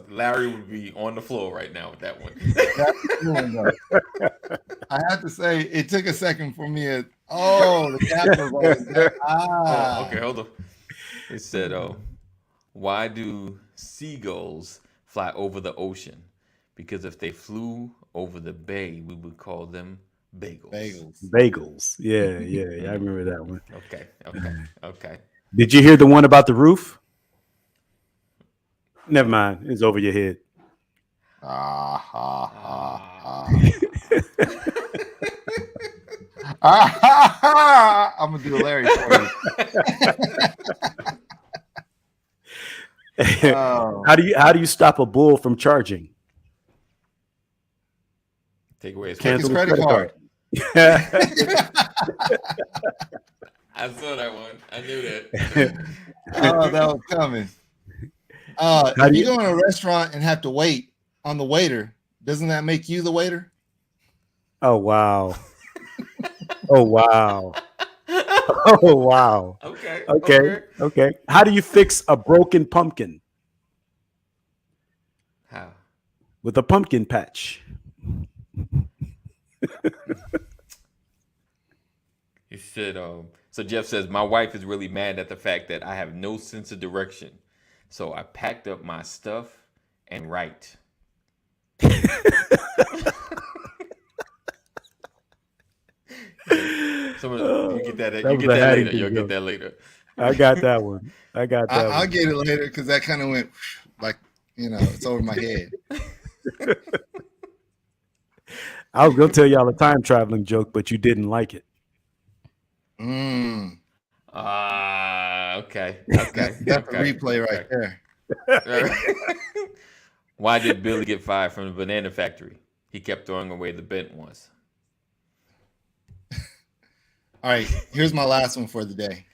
Larry would be on the floor right now with that one. That's a good one, though. I have to say, it took a second for me. The capital's always there. Oh, okay, hold on. It said, why do seagulls fly over the ocean? Because if they flew over the bay, we would call them bagels. Bagels. Yeah. I remember that one. Okay. Did you hear the one about the roof? Never mind. It's over your head. I'm gonna do a Larry for you. How do you stop a bull from charging? Take away his Take credit his card. credit card. I saw that one. I knew that. Oh, that was coming. If you go in a restaurant and have to wait on the waiter, doesn't that make you the waiter? Oh wow. Oh wow. Oh wow. Okay. Okay. How do you fix a broken pumpkin? with a pumpkin patch. He said, so Jeff says, my wife is really mad at the fact that I have no sense of direction. So I packed up my stuff and write. You get that. You get that later. You'll get that later. I got that one. I'll get it later because that kind of went like, it's over my head. I was gonna tell y'all a time traveling joke, but you didn't like it. Okay. That's a replay right there. Why did Billy get fired from the banana factory? He kept throwing away the bent ones. All right, here's my last one for the day.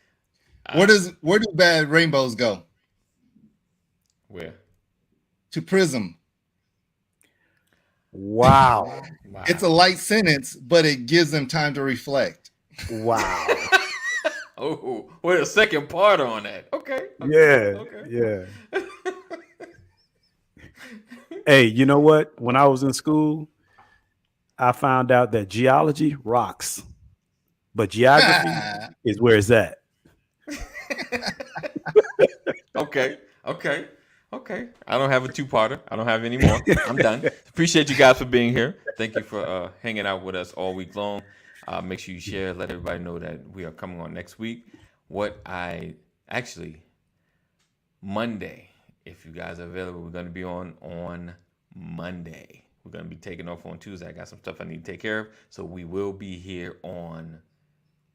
Where do bad rainbows go? Where? To Prism. Wow. It's a light sentence, but it gives them time to reflect. Wow. Oh, wait, a second part on that. Okay. Yeah. Hey, you know what? When I was in school, I found out that geology rocks, but geography is where it's at. Okay. I don't have a two-parter. I don't have any more. I'm done. Appreciate you guys for being here. Thank you for hanging out with us all week long. Make sure you share. Let everybody know that we are coming on next week. Monday, if you guys are available, we're going to be on Monday. We're going to be taking off on Tuesday. I got some stuff I need to take care of. So we will be here on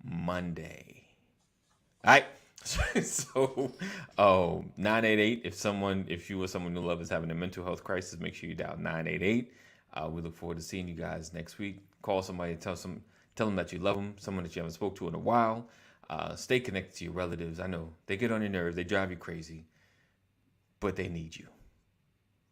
Monday. All right. So, 988. If you or someone you love is having a mental health crisis, make sure you dial 988. We look forward to seeing you guys next week. Call somebody, tell them that you love them, someone that you haven't spoke to in a while. Stay connected to your relatives. I know they get on your nerves, they drive you crazy, but they need you.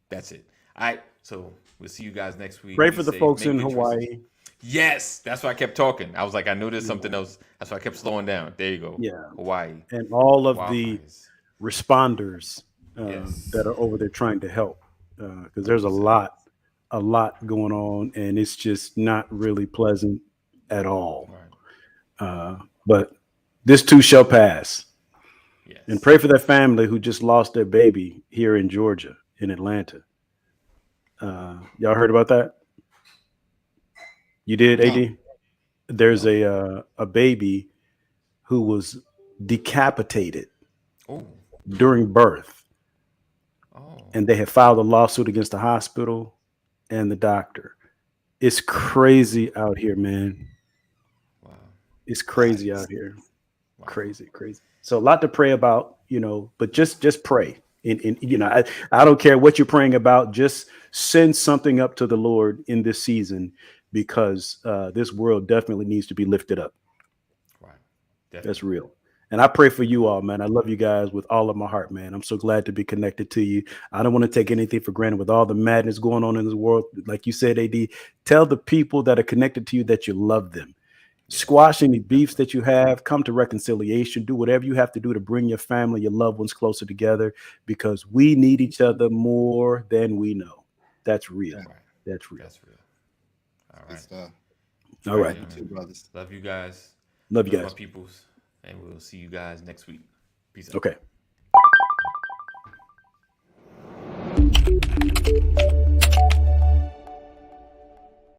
That's it. All right. So we'll see you guys next week. Pray for the folks in Hawaii. Yes, that's why I kept talking. I was like, I know there's something else. That's why I kept slowing down. There you go. Yeah, Hawaii and all of the responders that are over there trying to help, because there's a lot going on, and it's just not really pleasant at all. Right. But this too shall pass. Yes. And pray for that family who just lost their baby here in Georgia, in Atlanta. Y'all heard about that? You did, AD? There's a baby who was decapitated during birth. And they had filed a lawsuit against the hospital and the doctor. It's crazy out here, man. Wow. It's crazy out here. Wow. Crazy. So a lot to pray about, but just pray. I don't care what you're praying about. Just send something up to the Lord in this season, because this world definitely needs to be lifted up. Right. Definitely. That's real. And I pray for you all, man. I love you guys with all of my heart, man. I'm so glad to be connected to you. I don't want to take anything for granted with all the madness going on in this world. Like you said, AD, tell the people that are connected to you that you love them. Squash any beefs that you have. Come to reconciliation. Do whatever you have to do to bring your family, your loved ones closer together, because we need each other more than we know. That's real. Right. That's real. All right. You too, brothers. Love you guys. Love you guys. My peoples. And we'll see you guys next week. Peace out. Okay.